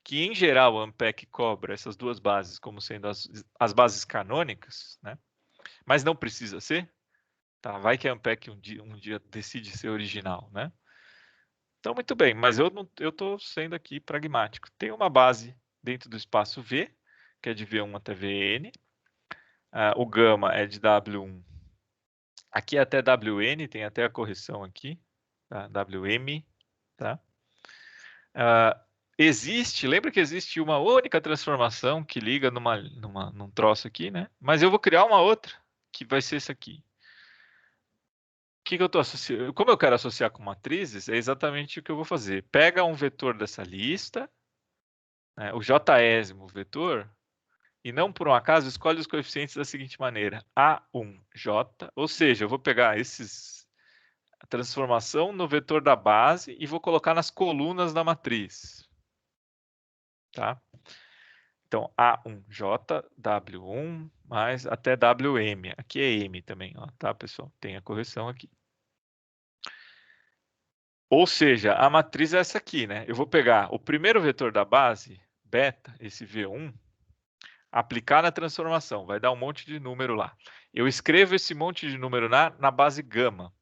que em geral o Unpack cobra essas duas bases como sendo as bases canônicas, né? Mas não precisa ser, tá? Vai que a Unpack um dia decide ser original, né? Então, muito bem, mas eu estou sendo aqui pragmático. Tem uma base dentro do espaço V, que é de V1 até Vn. O gama é de W1. Aqui é até Wn, tem até a correção aqui, tá? Wm, tá? Lembra que existe uma única transformação que liga num troço aqui, né? Mas eu vou criar uma outra, que vai ser essa aqui. O que eu estou associando? Como eu quero associar com matrizes, é exatamente o que eu vou fazer. Pega um vetor dessa lista, né, o jésimo vetor, e não por um acaso escolhe os coeficientes da seguinte maneira: A1J, ou seja, eu vou pegar a transformação no vetor da base e vou colocar nas colunas da matriz. Tá? Então, A1J, W1, mais até WM. Aqui é M também, ó, tá, pessoal? Tem a correção aqui. Ou seja, a matriz é essa aqui, né? Eu vou pegar o primeiro vetor da base, beta, esse V1, aplicar na transformação, vai dar um monte de número lá. Eu escrevo esse monte de número na base gama,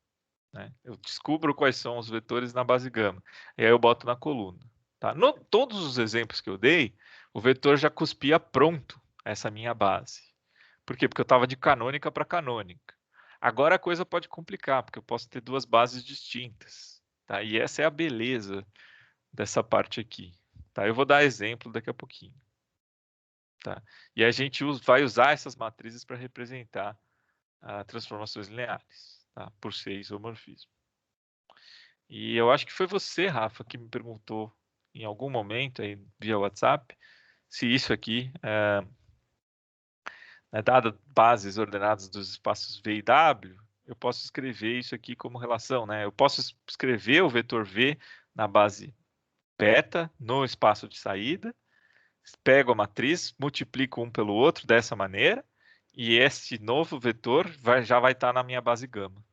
né? Eu descubro quais são os vetores na base gama, e aí eu boto na coluna. Tá? Todos os exemplos que eu dei, o vetor já cuspia pronto essa minha base. Por quê? Porque eu estava de canônica para canônica. Agora a coisa pode complicar, porque eu posso ter duas bases distintas. Tá? E essa é a beleza dessa parte aqui. Tá? Eu vou dar exemplo daqui a pouquinho. Tá? E a gente vai usar essas matrizes para representar transformações lineares, tá? Por ser isomorfismo. E eu acho que foi você, Rafa, que me perguntou em algum momento aí via WhatsApp se isso aqui, dado bases ordenadas dos espaços V e W, eu posso escrever isso aqui como relação, né? Eu posso escrever o vetor V na base beta no espaço de saída, pego a matriz, multiplico um pelo outro dessa maneira, e esse novo vetor já vai estar na minha base gama.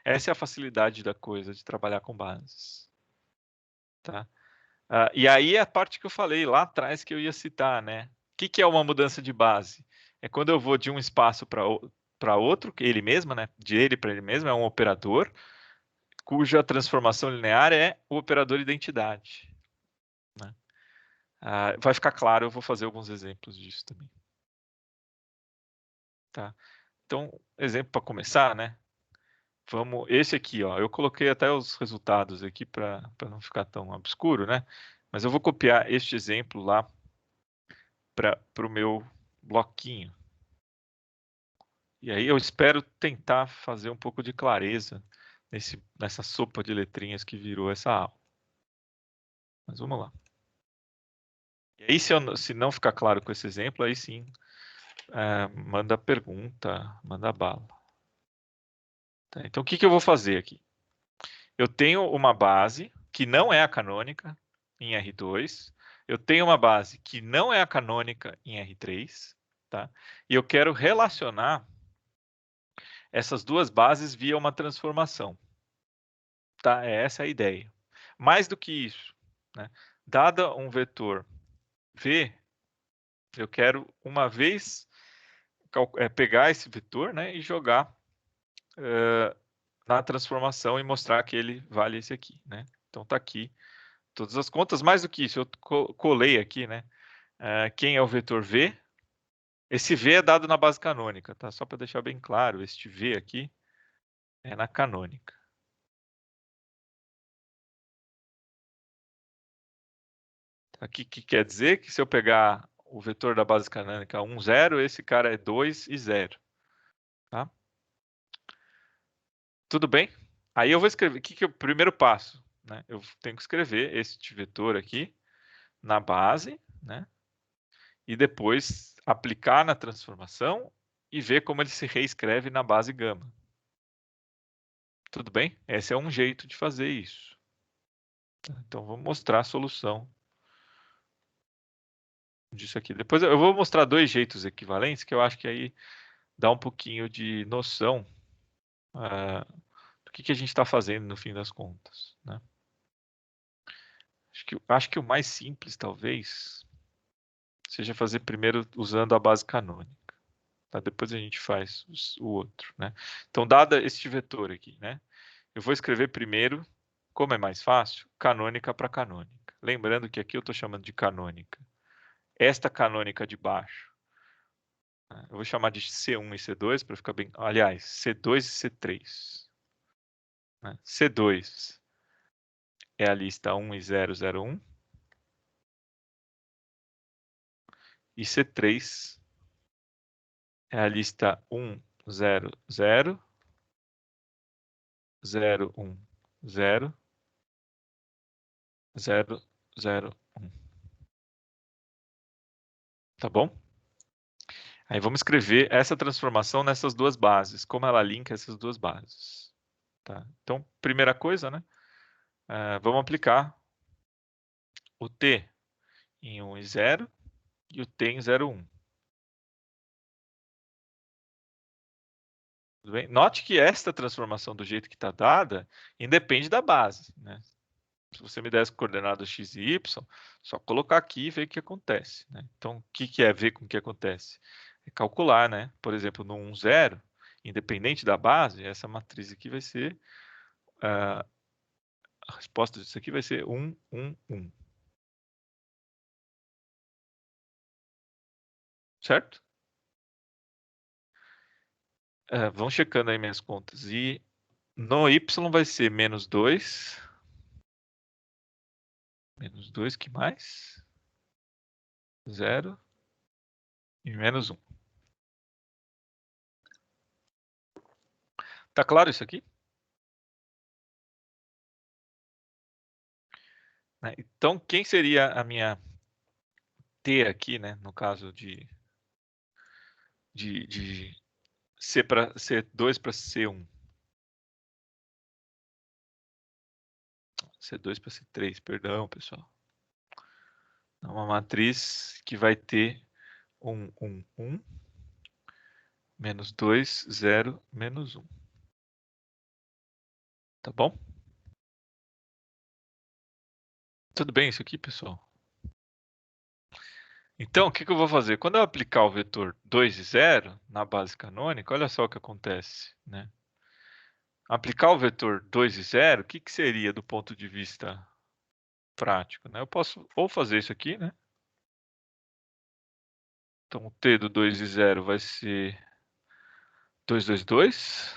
Essa é a facilidade da coisa, de trabalhar com bases. Tá? E aí é a parte que eu falei lá atrás que eu ia citar, né? O que é uma mudança de base? É quando eu vou de um espaço para outro, ele mesmo, né? De ele para ele mesmo, é um operador, cuja transformação linear é o operador identidade. Né? Vai ficar claro, eu vou fazer alguns exemplos disso também. Tá? Então, exemplo para começar, né? Esse aqui, ó, eu coloquei até os resultados aqui para não ficar tão obscuro, né? Mas eu vou copiar este exemplo lá para o meu bloquinho. E aí eu espero tentar fazer um pouco de clareza nessa sopa de letrinhas que virou essa aula. Mas vamos lá. E aí, se não ficar claro com esse exemplo, aí sim, manda pergunta, manda bala. Tá, então, o que eu vou fazer aqui? Eu tenho uma base que não é a canônica em R2. Eu tenho uma base que não é a canônica em R3. Tá? E eu quero relacionar essas duas bases via uma transformação. Tá? Essa é a ideia. Mais do que isso, né? Dada um vetor V, eu quero uma vez pegar esse vetor, né, e jogar na transformação e mostrar que ele vale esse aqui. Né? Então está aqui todas as contas. Mais do que isso, eu colei aqui, né? Quem é o vetor V? Esse V é dado na base canônica, tá? Só para deixar bem claro, este V aqui é na canônica. Aqui que quer dizer que se eu pegar o vetor da base canônica 1, 0, esse cara é 2 e 0. Tá? Tudo bem? Aí eu vou escrever, o que é o primeiro passo? Né? Eu tenho que escrever este vetor aqui na base, né? E depois aplicar na transformação e ver como ele se reescreve na base gama. Tudo bem? Esse é um jeito de fazer isso. Então, vou mostrar a solução disso aqui. Depois eu vou mostrar dois jeitos equivalentes, que eu acho que aí dar um pouquinho de noção do que a gente está fazendo no fim das contas, né? Acho que o mais simples, talvez, seja fazer primeiro usando a base canônica. Tá? Depois a gente faz o outro, né? Então, dada este vetor aqui, né? Eu vou escrever primeiro, como é mais fácil, canônica para canônica. Lembrando que aqui eu estou chamando de canônica. Esta canônica de baixo, né? Eu vou chamar de C1 e C2 para ficar bem... Aliás, C2 e C3. Né? C2 é a lista 1 e 001. E C3 é a lista 1, 0, 0, 0, 1, 0, 0, 0, 1. Tá bom? Aí vamos escrever essa transformação nessas duas bases, como ela linka essas duas bases. Tá? Então, primeira coisa, né? Vamos aplicar o t em 1 e 0 e o t em 0, 1. Tudo bem? Note que esta transformação, do jeito que está dada, independe da base, né? Se você me der as coordenadas x e y, só colocar aqui e ver o que acontece, né? Então, o que é ver com o que acontece? É calcular, né? Por exemplo, no 1, 0, independente da base, essa matriz aqui vai ser... a resposta disso aqui vai ser 1, 1, 1. Certo? Vão checando aí minhas contas. E no y vai ser menos 2. Menos 2, que mais? 0 e menos 1. Tá claro isso aqui? Né? Então, quem seria a minha t aqui, né? No caso de C2 para C1. C2 para C3, perdão, pessoal. É uma matriz que vai ter 1, 1, 1, menos 2, 0, menos 1. Tá bom? Tudo bem isso aqui, pessoal? Então, o que eu vou fazer? Quando eu aplicar o vetor 2 e 0 na base canônica, olha só o que acontece, né? Aplicar o vetor 2 e 0, o que seria do ponto de vista prático, né? Eu posso ou fazer isso aqui, né? Então, o t do 2 e 0 vai ser 2, 2, 2.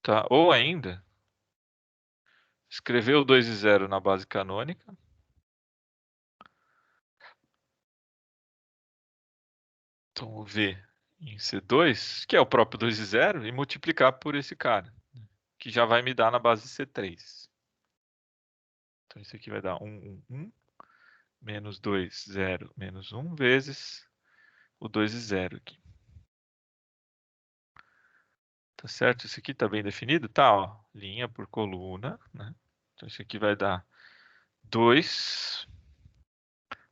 Tá? Ou ainda, escrever o 2 e 0 na base canônica. Então, o V em C2, que é o próprio 2 e 0, e multiplicar por esse cara, que já vai me dar na base C3. Então, isso aqui vai dar 1, 1, 1, menos 2, 0, menos 1, vezes o 2 e 0 aqui. Tá certo? Isso aqui tá bem definido? Tá, ó, linha por coluna, né? Então, isso aqui vai dar 2.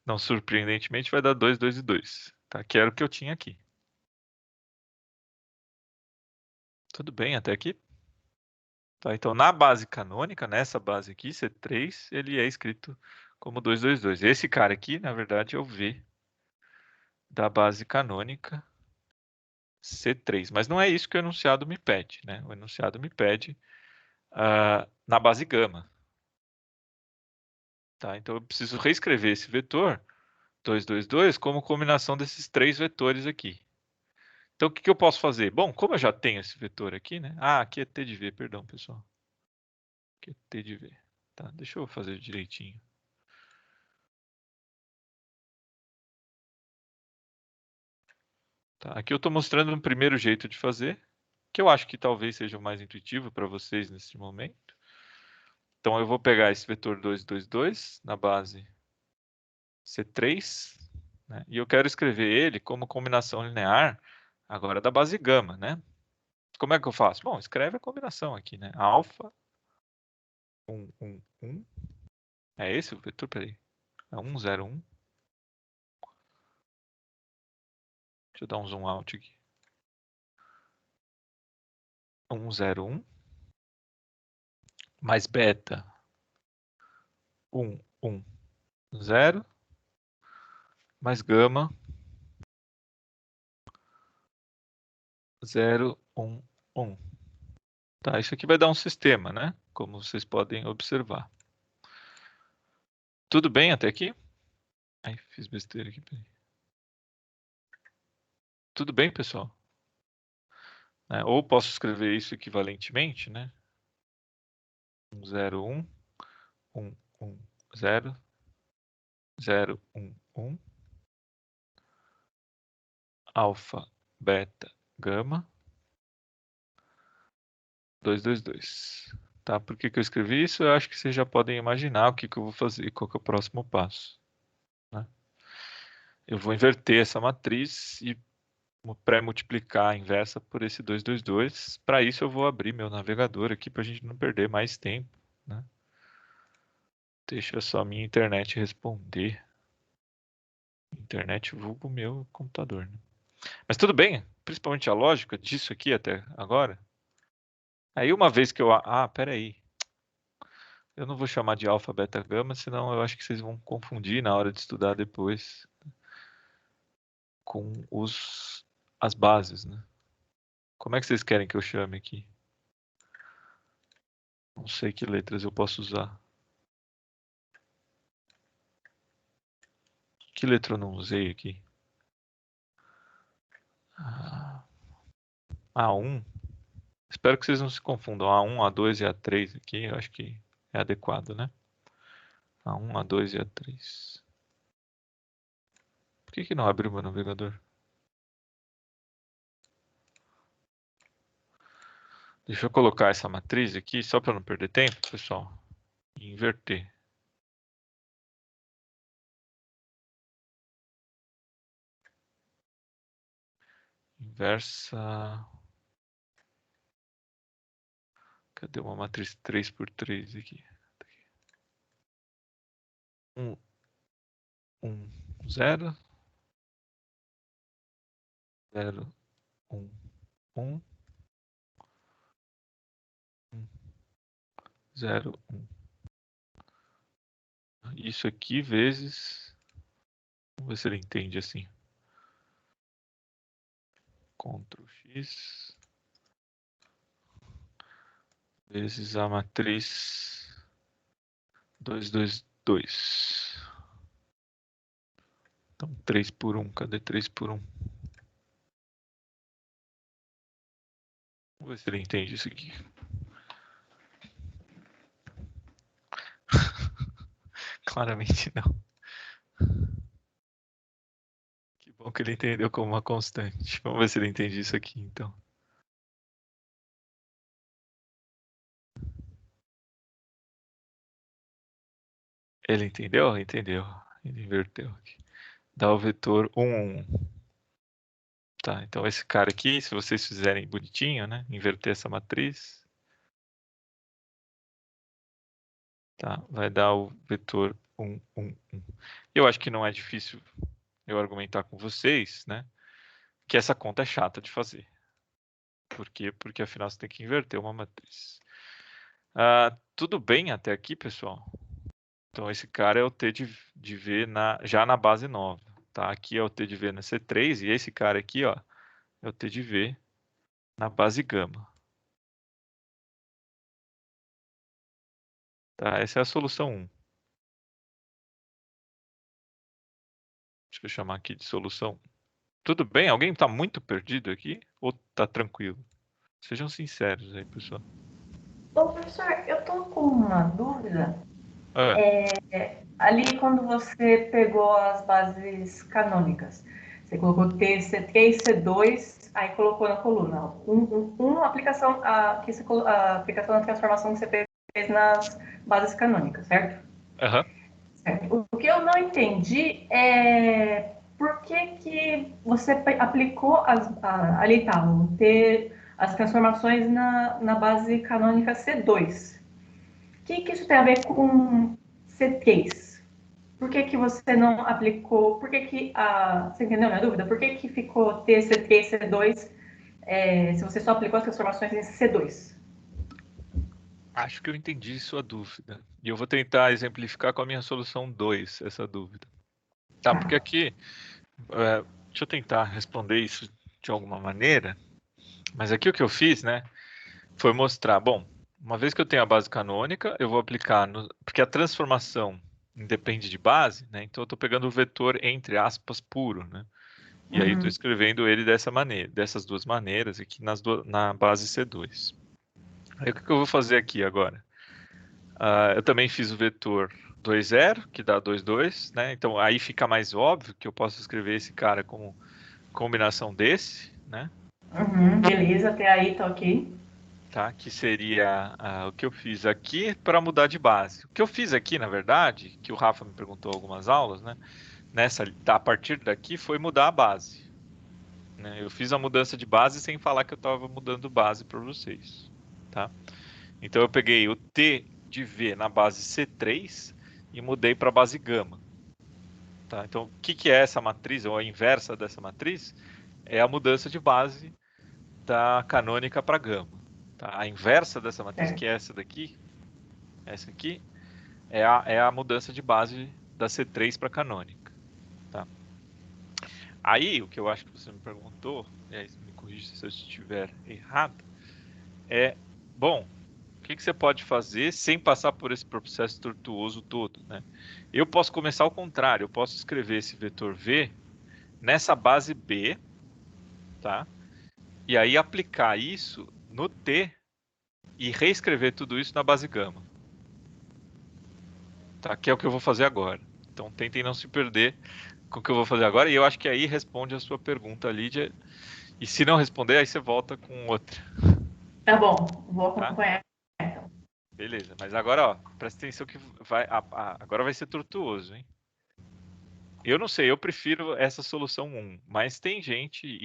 Não surpreendentemente, vai dar 2, 2 e 2. Tá? Que era o que eu tinha aqui. Tudo bem até aqui? Tá, então, na base canônica, nessa base aqui, C3, ele é escrito como 2, 2, 2. Esse cara aqui, na verdade, é o V da base canônica C3. Mas não é isso que o enunciado me pede, né? O enunciado me pede na base gama. Tá? Então, eu preciso reescrever esse vetor 2, 2, 2 como combinação desses três vetores aqui. Então, o que eu posso fazer? Bom, como eu já tenho esse vetor aqui, né? Aqui é t de v, perdão, pessoal. Aqui é t de v. Tá, deixa eu fazer direitinho. Tá, aqui eu estou mostrando um primeiro jeito de fazer, que eu acho que talvez seja o mais intuitivo para vocês nesse momento. Então, eu vou pegar esse vetor 2, 2, 2 na base C3, né? E eu quero escrever ele como combinação linear agora da base gama, né? Como é que eu faço? Bom, escreve a combinação aqui, né? Alfa 1, 1, 1. É esse o vetor? Peraí. É 1, 0, 1. Deixa eu dar um zoom out aqui. 101 mais beta 110 mais gama 011. Tá, isso aqui vai dar um sistema, né? Como vocês podem observar. Tudo bem até aqui? Ai, fiz besteira aqui. Tudo bem, pessoal? Ou posso escrever isso equivalentemente, né? 101, 110, 011, alfa, beta, gama, 222. Tá? Por que eu escrevi isso? Eu acho que vocês já podem imaginar o que eu vou fazer, qual que é o próximo passo. Né? Eu vou inverter essa matriz e pré-multiplicar a inversa por esse 222. Para isso eu vou abrir meu navegador aqui para a gente não perder mais tempo. Né? Deixa só a minha internet responder. Internet vulgo meu computador. Né? Mas tudo bem, principalmente a lógica disso aqui até agora. Aí uma vez que eu... peraí. Eu não vou chamar de alfa, beta, gama, senão eu acho que vocês vão confundir na hora de estudar depois com as bases, né? Como é que vocês querem que eu chame aqui? Não sei que letras eu posso usar. Que letra eu não usei aqui? A1. Espero que vocês não se confundam. A1, A2 e A3 aqui, eu acho que é adequado, né? A1, A2 e A3. Por que não abriu meu navegador? Deixa eu colocar essa matriz aqui, só para não perder tempo, pessoal, e inverter. Inversa... Cadê uma matriz 3x3 aqui? 1, 0, 0, 1, 1, 0, 1. Isso aqui vezes... Vamos ver se ele entende assim. Ctrl X vezes a matriz 222. Então 3 por 1, cadê 3 por 1? Vamos ver se ele entende isso aqui. Claramente não. Que bom que ele entendeu como uma constante. Vamos ver se ele entende isso aqui então. Ele entendeu? Entendeu. Ele inverteu aqui. Dá o vetor 1, 1. Tá, então esse cara aqui, se vocês fizerem bonitinho, né? Inverter essa matriz. Tá, vai dar o vetor 1, 1, 1. Eu acho que não é difícil eu argumentar com vocês, né? Que essa conta é chata de fazer. Por quê? Porque afinal você tem que inverter uma matriz. Tudo bem até aqui, pessoal? Então esse cara é o T de V já na base nova. Tá? Aqui é o T de V na C3 e esse cara aqui ó, é o T de V na base gama. Tá? Essa é a solução 1. Deixa eu chamar aqui de solução 1. Tudo bem? Alguém está muito perdido aqui? Ou está tranquilo? Sejam sinceros aí, pessoal. Ô, professor, eu estou com uma dúvida. Ah, Ali, quando você pegou as bases canônicas, você colocou T, C3, C2, aí colocou na coluna. A aplicação da transformação que você fez nas bases canônicas, certo? aham. Certo. O que eu não entendi é por que você aplicou ali estavam ter as transformações na base canônica C2. O que isso tem a ver com C3? por que que você não aplicou, por que que você entendeu a minha dúvida? Por que que ficou TC3, C2, se você só aplicou as transformações em C2? Acho que eu entendi sua dúvida. E eu vou tentar exemplificar com a minha solução 2 essa dúvida. Tá, porque aqui, deixa eu tentar responder isso de alguma maneira, mas aqui o que eu fiz, né, foi mostrar, bom, uma vez que eu tenho a base canônica, eu vou aplicar, porque a transformação independe de base, né, então eu estou pegando o vetor, entre aspas, puro, né, e aí estou escrevendo ele dessa maneira, dessas duas maneiras aqui na base C2. Aí o que eu vou fazer aqui agora? Eu também fiz o vetor 2, 0, que dá 2, 2, né? Então aí fica mais óbvio que eu posso escrever esse cara como combinação desse, né? Beleza, até aí tá ok. Tá? Que seria o que eu fiz aqui para mudar de base. O que eu fiz aqui, na verdade, que o Rafa me perguntou algumas aulas, né? A partir daqui foi mudar a base. Né? Eu fiz a mudança de base sem falar que eu estava mudando base para vocês, tá? Então eu peguei o T de V na base C3 e mudei para a base gama. Tá? Então, o que é essa matriz, ou a inversa dessa matriz? É a mudança de base da canônica para gama. Tá? A inversa dessa matriz, que é essa aqui, é a mudança de base da C3 para canônica. Tá? Aí, o que eu acho que você me perguntou, e aí me corrija se eu estiver errado, bom, o que você pode fazer sem passar por esse processo tortuoso todo, né? Eu posso começar ao contrário, eu posso escrever esse vetor V nessa base B, tá? E aí aplicar isso no T e reescrever tudo isso na base gama. Tá? Que é o que eu vou fazer agora. Então tentem não se perder com o que eu vou fazer agora, e eu acho que aí responde a sua pergunta, Lídia. E se não responder, aí você volta com outra. Tá bom, vou Tá? acompanhar. Beleza, mas agora, ó, presta atenção que agora vai ser tortuoso, hein? Eu não sei, eu prefiro essa solução 1, mas tem gente,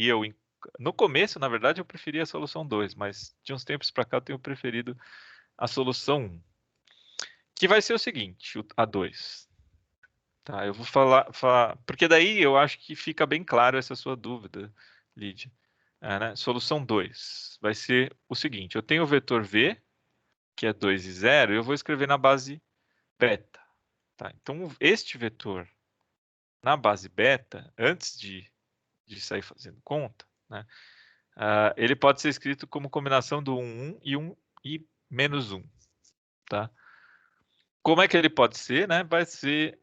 no começo, na verdade, eu preferia a solução 2, mas de uns tempos para cá eu tenho preferido a solução 1, que vai ser o seguinte, a 2. Tá, eu vou falar, porque daí eu acho que fica bem claro essa sua dúvida, Lídia. Né? Solução 2 vai ser o seguinte, eu tenho o vetor V, que é 2 e 0, e eu vou escrever na base beta. Tá? Então, este vetor na base beta, antes de sair fazendo conta, né, ele pode ser escrito como combinação do 1, 1 e 1 e menos 1. Tá? Como é que ele pode ser? Né? Vai ser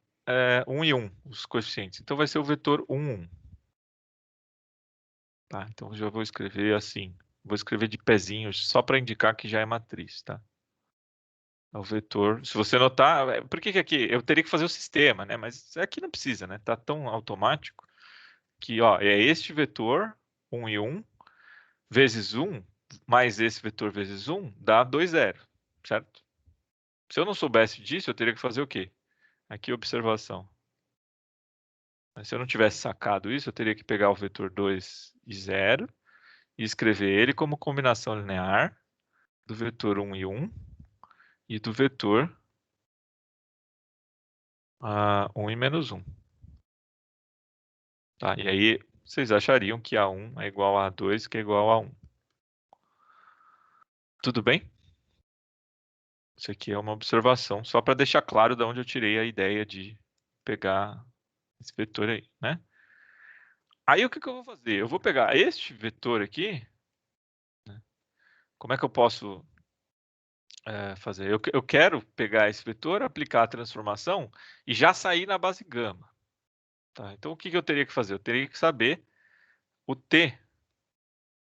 1 e 1, os coeficientes. Então, vai ser o vetor 1, 1. Tá? Então, eu já vou escrever assim. Vou escrever de pezinhos, só para indicar que já é matriz. Tá? É o vetor. Se você notar, por que aqui? Eu teria que fazer o sistema, né? Mas aqui não precisa, né? Tá tão automático que, ó, é este vetor, 1 e 1, vezes 1, mais esse vetor vezes 1, dá 2, 0, certo? Se eu não soubesse disso, eu teria que fazer o quê? Aqui, observação. Mas se eu não tivesse sacado isso, eu teria que pegar o vetor 2 e 0 e escrever ele como combinação linear do vetor 1 e 1 e do vetor 1 e menos 1. Tá? E aí, vocês achariam que A1 é igual a A2, que é igual a 1. Tudo bem? Isso aqui é uma observação, só para deixar claro de onde eu tirei a ideia de pegar esse vetor aí, né? Aí o que eu vou fazer? Eu vou pegar este vetor aqui, né? Como é que eu posso fazer? Eu quero pegar esse vetor, aplicar a transformação e já sair na base gama. Tá? Então o que eu teria que fazer? Eu teria que saber o T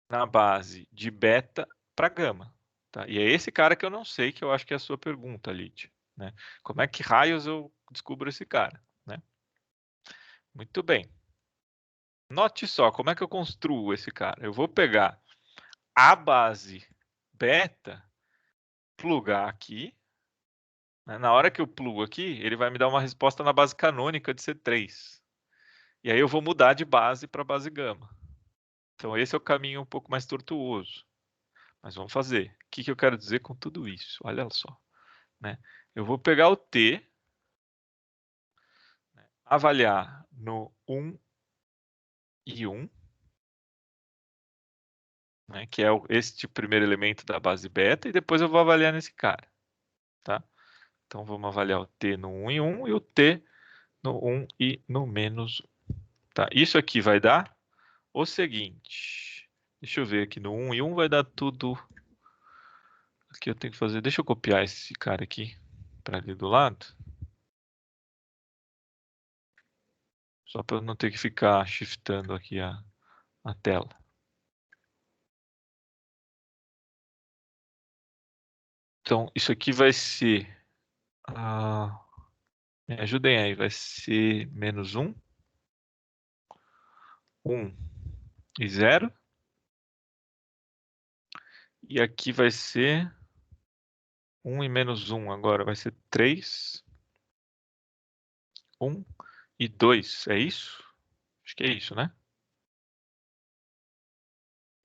na base de beta para gama. Tá? E é esse cara que eu não sei, que eu acho que é a sua pergunta, Lídia. Né? Como é que raios eu descubro esse cara? Né? Muito bem. Note só, como é que eu construo esse cara? Eu vou pegar a base beta, plugar aqui. Né? Na hora que eu plugo aqui, ele vai me dar uma resposta na base canônica de C3. E aí eu vou mudar de base para base gama. Então esse é o caminho um pouco mais tortuoso. Mas vamos fazer. O que eu quero dizer com tudo isso? Olha só. Né? Eu vou pegar o T avaliar no 1 e 1, né, que é este primeiro elemento da base beta, e depois eu vou avaliar nesse cara, tá? Então vamos avaliar o t no 1 e 1 e o t no 1 e no menos 1. Tá? Isso aqui vai dar o seguinte. Deixa eu ver aqui, no 1 e 1 vai dar tudo. Aqui eu tenho que fazer, deixa eu copiar esse cara aqui para ali do lado. Só para eu não ter que ficar shiftando aqui a tela. Então, isso aqui vai ser... me ajudem aí, vai ser menos 1, 1 e 0. E aqui vai ser 1 e menos 1 agora, vai ser 3, 1 e 2, é isso? Acho que é isso, né?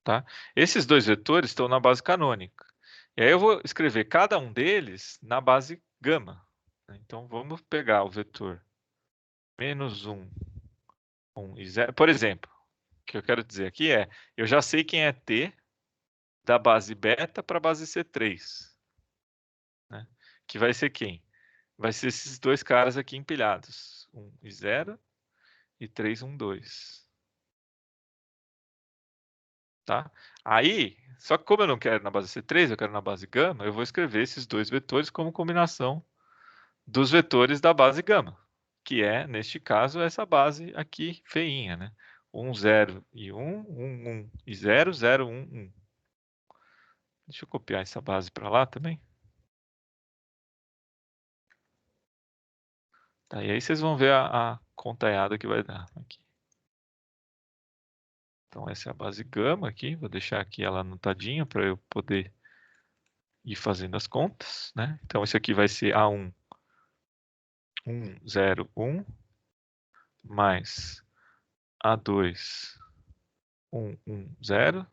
Tá? Esses dois vetores estão na base canônica. E aí eu vou escrever cada um deles na base gama. Então vamos pegar o vetor menos 1, 1 e 0. Por exemplo, o que eu quero dizer aqui é, eu já sei quem é t da base beta para a base C3. Né? Que vai ser quem? Vai ser esses dois caras aqui empilhados. 1 e 0 e 3, 1, 2. Tá? Aí, só que como eu não quero na base C3, eu quero na base gama, eu vou escrever esses dois vetores como combinação dos vetores da base gama, que é, neste caso, essa base aqui feinha, né? 1, 0 e 1, 1, 1 e 0, 0, 1, 1. Deixa eu copiar essa base para lá também. Tá, e aí vocês vão ver a contaiada que vai dar aqui. Então essa é a base gama aqui, vou deixar aqui ela anotadinha para eu poder ir fazendo as contas, né? Então esse aqui vai ser A1, 1, 0, 1, mais A2, 1, 1, 0,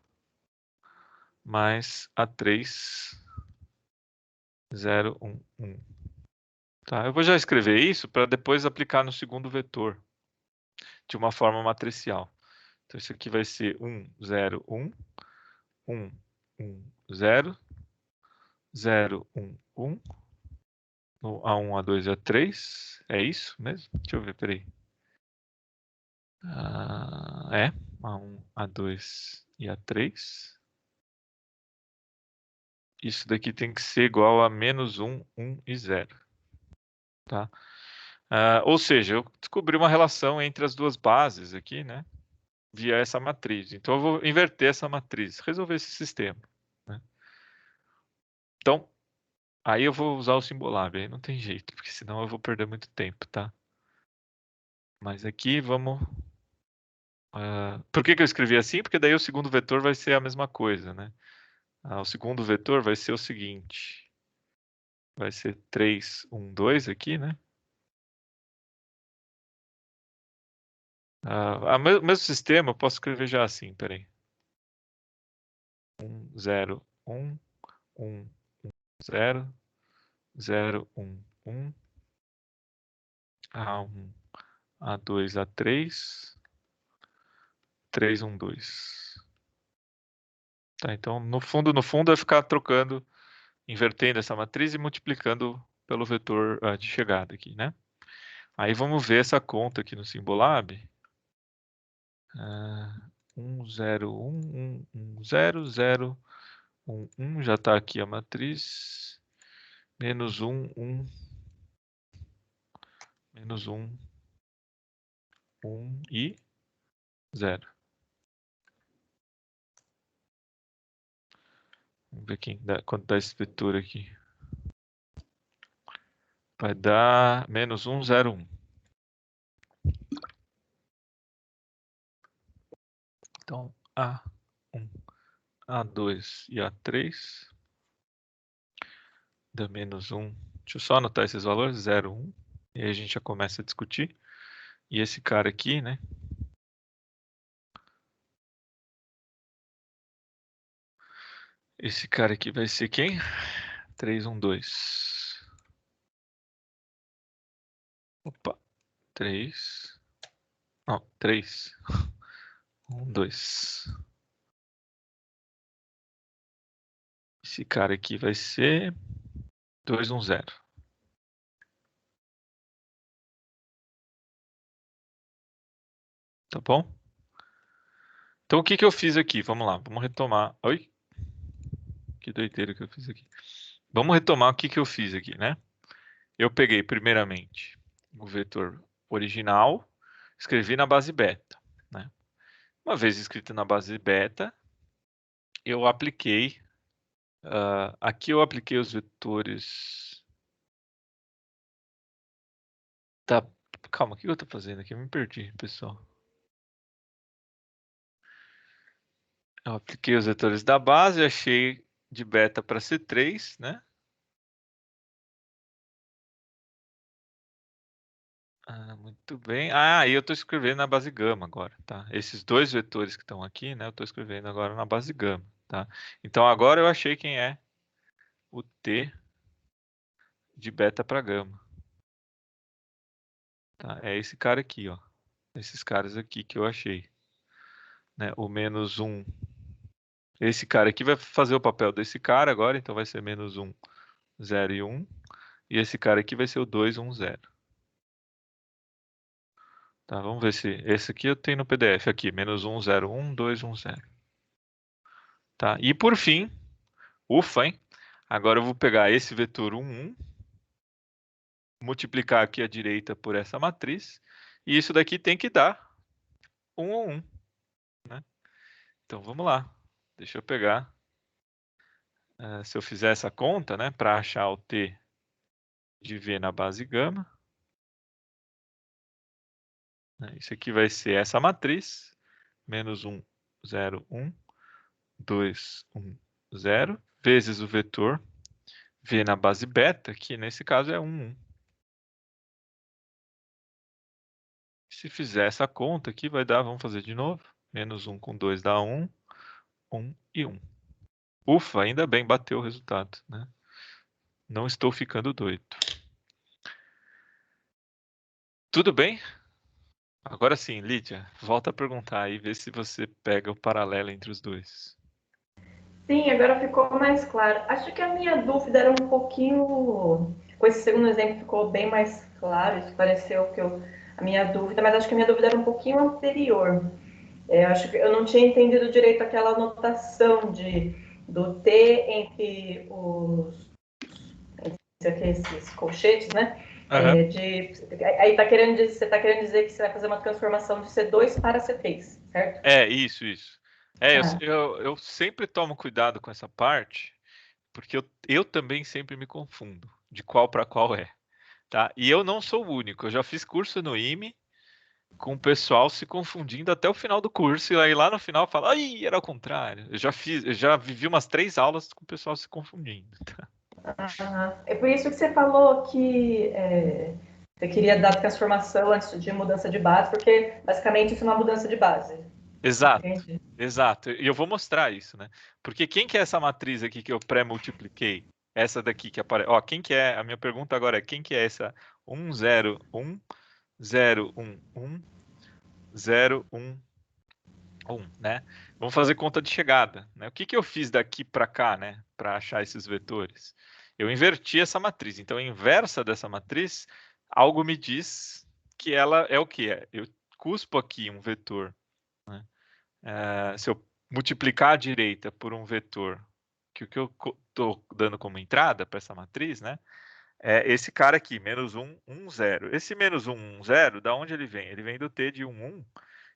mais A3, 0, 1, 1. Tá, eu vou já escrever isso para depois aplicar no segundo vetor, de uma forma matricial. Então isso aqui vai ser 1, 0, 1, 1, 1, 0, 0, 1, 1, no A1, A2 e A3. É isso mesmo? Deixa eu ver, peraí. É, A1, A2 e A3. Isso daqui tem que ser igual a menos 1, 1 e 0. Tá? Ou seja, eu descobri uma relação entre as duas bases aqui, né? Via essa matriz. Então eu vou inverter essa matriz, resolver esse sistema. Né? Então, aí eu vou usar o Symbolab, aí não tem jeito, porque senão eu vou perder muito tempo, tá? Mas aqui vamos... por que eu escrevi assim? Porque daí o segundo vetor vai ser a mesma coisa, né? O segundo vetor vai ser o seguinte. Vai ser 3, 1, 2 aqui, né? Mesmo sistema, eu posso escrever já assim, peraí. 1, 0, 1, 1, 0, 0, 1, 1, A1, A2, A3, 3, 1, 2. Tá, então, no fundo, vai ficar trocando, invertendo essa matriz e multiplicando pelo vetor de chegada aqui, né? Aí vamos ver essa conta aqui no Symbolab. 1, 0, 1, 1, 1, 0, 0, 1, 1. Já está aqui a matriz. Menos 1, 1. Menos 1, 1 e 0. Vamos ver quanto dá esse vetor aqui. Vai dar menos 1, 0, 1. Então, A1, A2 e A3 dá menos 1. Deixa eu só anotar esses valores, 0, 1. E aí a gente já começa a discutir. E esse cara aqui, né? Esse cara aqui vai ser quem? 3, 1, 2. Opa. 3. Não, 3. 1, 2. Esse cara aqui vai ser 2, 1, 0. Tá bom? Então, o que que eu fiz aqui? Vamos lá, vamos retomar. Oi? Que doideira que eu fiz aqui. Vamos retomar o que que eu fiz aqui, né? Eu peguei, primeiramente, o vetor original, escrevi na base beta, né? Uma vez escrito na base beta, eu apliquei... aqui eu apliquei os vetores... Tá, calma, o que eu tô fazendo aqui? Eu me perdi, pessoal. Eu apliquei os vetores da base, achei de beta para C3, né? Muito bem. E eu estou escrevendo na base gama agora, tá? Esses dois vetores que estão aqui, né? Eu estou escrevendo agora na base gama, tá? Então agora eu achei quem é o T de beta para gama. Tá? É esse cara aqui, ó. Esses caras aqui que eu achei. Né? O menos 1. Esse cara aqui vai fazer o papel desse cara agora, então vai ser menos 1, 0 e 1. E esse cara aqui vai ser o 2, 1, 0. Tá, vamos ver se esse aqui eu tenho no PDF aqui, menos 1, 0, 1, 2, 1, 0. Tá? E por fim, ufa, hein? Agora eu vou pegar esse vetor 1, 1, multiplicar aqui à direita por essa matriz, e isso daqui tem que dar 1, 1, 1. Né? Então vamos lá. Deixa eu pegar. Se eu fizer essa conta, né, para achar o T de V na base gama, né, isso aqui vai ser essa matriz, menos 1, 0, 1, 2, 1, 0, vezes o vetor V na base beta, que nesse caso é 1, 1. Se fizer essa conta aqui, vai dar, vamos fazer de novo, menos 1 com 2 dá 1, 1 e 1. Ufa, ainda bem, bateu o resultado, né? Não estou ficando doido. Tudo bem? Agora sim, Lídia, volta a perguntar aí, vê se você pega o paralelo entre os dois. Sim, agora ficou mais claro. Acho que a minha dúvida era um pouquinho... Com esse segundo exemplo ficou bem mais claro, esclareceu a minha dúvida, mas acho que a minha dúvida era um pouquinho anterior. Acho que eu não tinha entendido direito aquela notação do T entre esses colchetes, né? Uhum. Aí você está querendo dizer que você vai fazer uma transformação de C2 para C3, certo? Isso. Tá. Eu sempre tomo cuidado com essa parte, porque eu também sempre me confundo de qual para qual é. Tá? E eu não sou o único, eu já fiz curso no IME com o pessoal se confundindo até o final do curso, e aí lá no final fala, ai, era ao contrário. Eu já vivi umas 3 aulas com o pessoal se confundindo. Tá? É por isso que você falou que você queria dar transformação antes de mudança de base, porque basicamente isso é uma mudança de base. Exato, Entendi. exato. E eu vou mostrar isso, né? Porque quem que é essa matriz aqui que eu pré-multipliquei? Essa daqui que aparece. Ó, quem que é? A minha pergunta agora é quem que é essa 1, 0, 1, 0, 1, 1, 0, 1, 1, né? Vamos fazer conta de chegada, né? O que que eu fiz daqui para cá, né? Para achar esses vetores? Eu inverti essa matriz. Então, a inversa dessa matriz, algo me diz que ela é o que é. Eu cuspo aqui um vetor, né? Se eu multiplicar à direita por um vetor, que o que eu estou dando como entrada para essa matriz, né? É esse cara aqui, menos 1, 1, 0. Esse menos 1, 1, 0, da onde ele vem? Ele vem do T de 1, 1,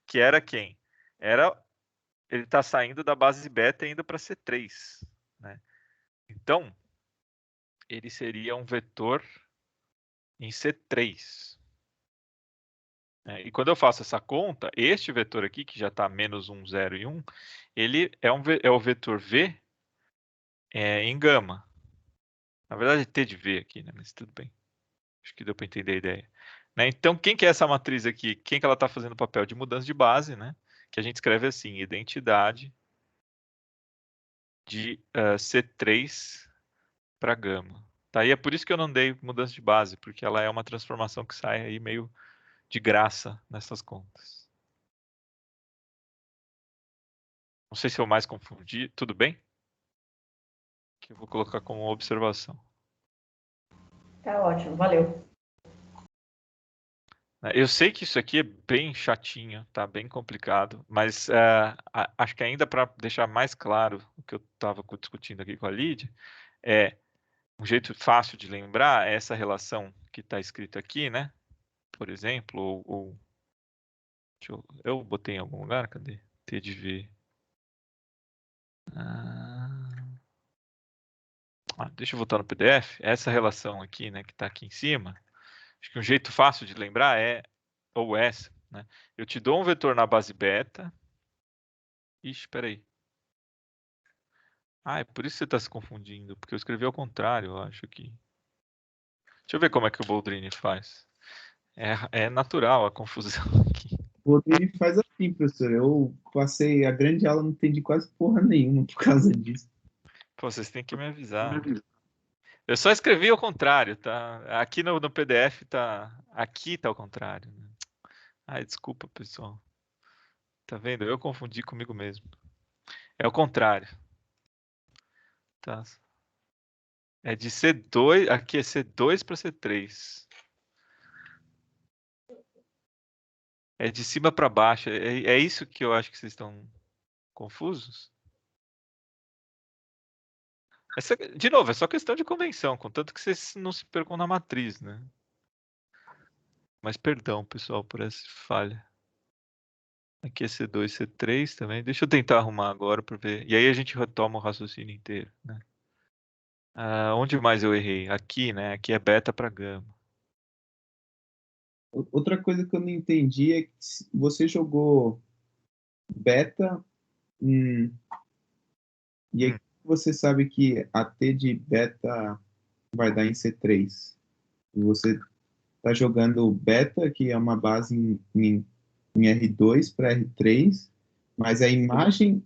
que era quem? Ele está saindo da base beta e indo para C3. Né? Então, ele seria um vetor em C3. Né? E quando eu faço essa conta, este vetor aqui, que já está menos 1, 0 e 1, ele é o vetor V em gama. Na verdade, é T de V aqui, né? Mas tudo bem. Acho que deu para entender a ideia. Né? Então, quem que é essa matriz aqui? Quem que ela está fazendo o papel de mudança de base, né? Que a gente escreve assim, identidade de C3 para gama. Tá? E é por isso que eu não dei mudança de base, porque ela é uma transformação que sai aí meio de graça nessas contas. Não sei se eu mais confundi. Tudo bem? Que eu vou colocar como observação. Tá ótimo, valeu. Eu sei que isso aqui é bem chatinho, tá bem complicado, mas acho que ainda para deixar mais claro o que eu estava discutindo aqui com a Lídia, um jeito fácil de lembrar é essa relação que está escrita aqui, né? Por exemplo, eu botei em algum lugar, cadê? T de V. Deixa eu voltar no PDF. Essa relação aqui, né, que está aqui em cima, acho que um jeito fácil de lembrar ou essa, né? Eu te dou um vetor na base beta. Ixi, espera aí. É por isso que você está se confundindo, porque eu escrevi ao contrário, eu acho que. Deixa eu ver como é que o Boldrini faz. É natural a confusão aqui. O Rodrigo faz assim, professor. Eu passei a grande aula, não entendi quase porra nenhuma por causa disso. Pô, vocês têm que me avisar. Eu só escrevi ao contrário, tá? Aqui no PDF tá. Aqui tá ao contrário. Né? Desculpa, pessoal. Tá vendo? Eu confundi comigo mesmo. É o contrário. Tá? É de C2. Aqui é C2 para C3. É de cima para baixo. É isso que eu acho que vocês estão confusos? De novo, é só questão de convenção, contanto que vocês não se percam na matriz, né? Mas perdão, pessoal, por essa falha. Aqui é C2, C3 também. Deixa eu tentar arrumar agora para ver. E aí a gente retoma o raciocínio inteiro, né? Onde mais eu errei? Aqui, né? Aqui é beta para gama. Outra coisa que eu não entendi é que você jogou beta e aí você sabe que a T de beta vai dar em C3. E você está jogando beta, que é uma base em R2 para R3, mas a imagem,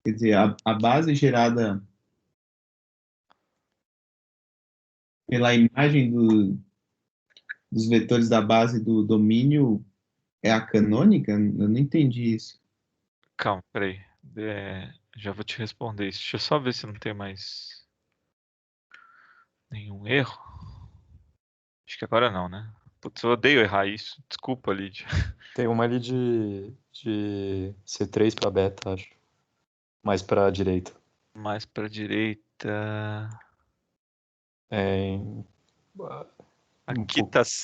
quer dizer, a base gerada pela imagem dos vetores da base do domínio é a canônica? Eu não entendi isso. Calma, peraí. Já vou te responder isso. Deixa eu só ver se não tem mais nenhum erro. Acho que agora não, né? Putz, eu odeio errar isso. Desculpa, Lídia. Tem uma ali de C3 para beta, acho. Mais para a direita. Mais para direita.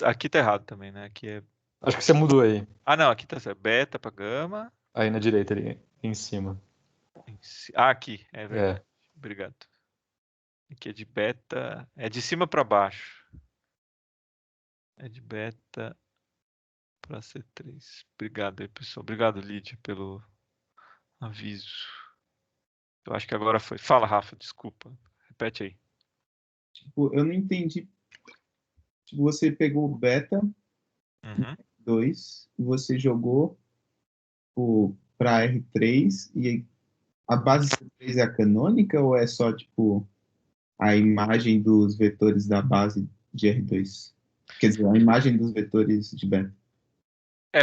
Aqui tá errado também, né? Aqui é. Acho que você mudou aí. Não, aqui tá certo. Beta para gama. Aí na direita ali, em cima. Aqui, é verdade. Obrigado. Aqui é de beta. É de cima para baixo. É de beta para C3. Obrigado aí, pessoal. Obrigado, Lídia, pelo aviso. Eu acho que agora foi. Fala, Rafa, desculpa. Repete aí. Tipo, eu não entendi. Tipo, você pegou o beta 2 e você jogou para R3 e a base C3 é a canônica ou é só tipo a imagem dos vetores da base de R2? Quer dizer, a imagem dos vetores de beta.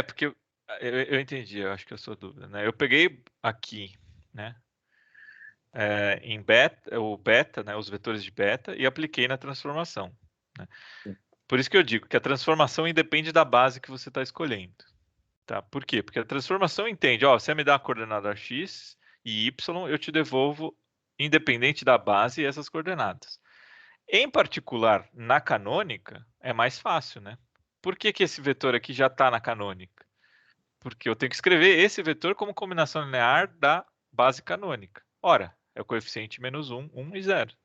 Porque eu entendi, eu acho que é a sua dúvida, né? Eu peguei aqui, né? Em beta, o beta, né? Os vetores de beta e apliquei na transformação. Né? Por isso que eu digo que a transformação independe da base que você está escolhendo. Tá? Por quê? Porque a transformação entende, você me dá a coordenada x e y, eu te devolvo independente da base essas coordenadas. Em particular, na canônica, é mais fácil, né? Por que esse vetor aqui já está na canônica? Porque eu tenho que escrever esse vetor como combinação linear da base canônica. Ora, é o coeficiente menos 1, 1 e 0.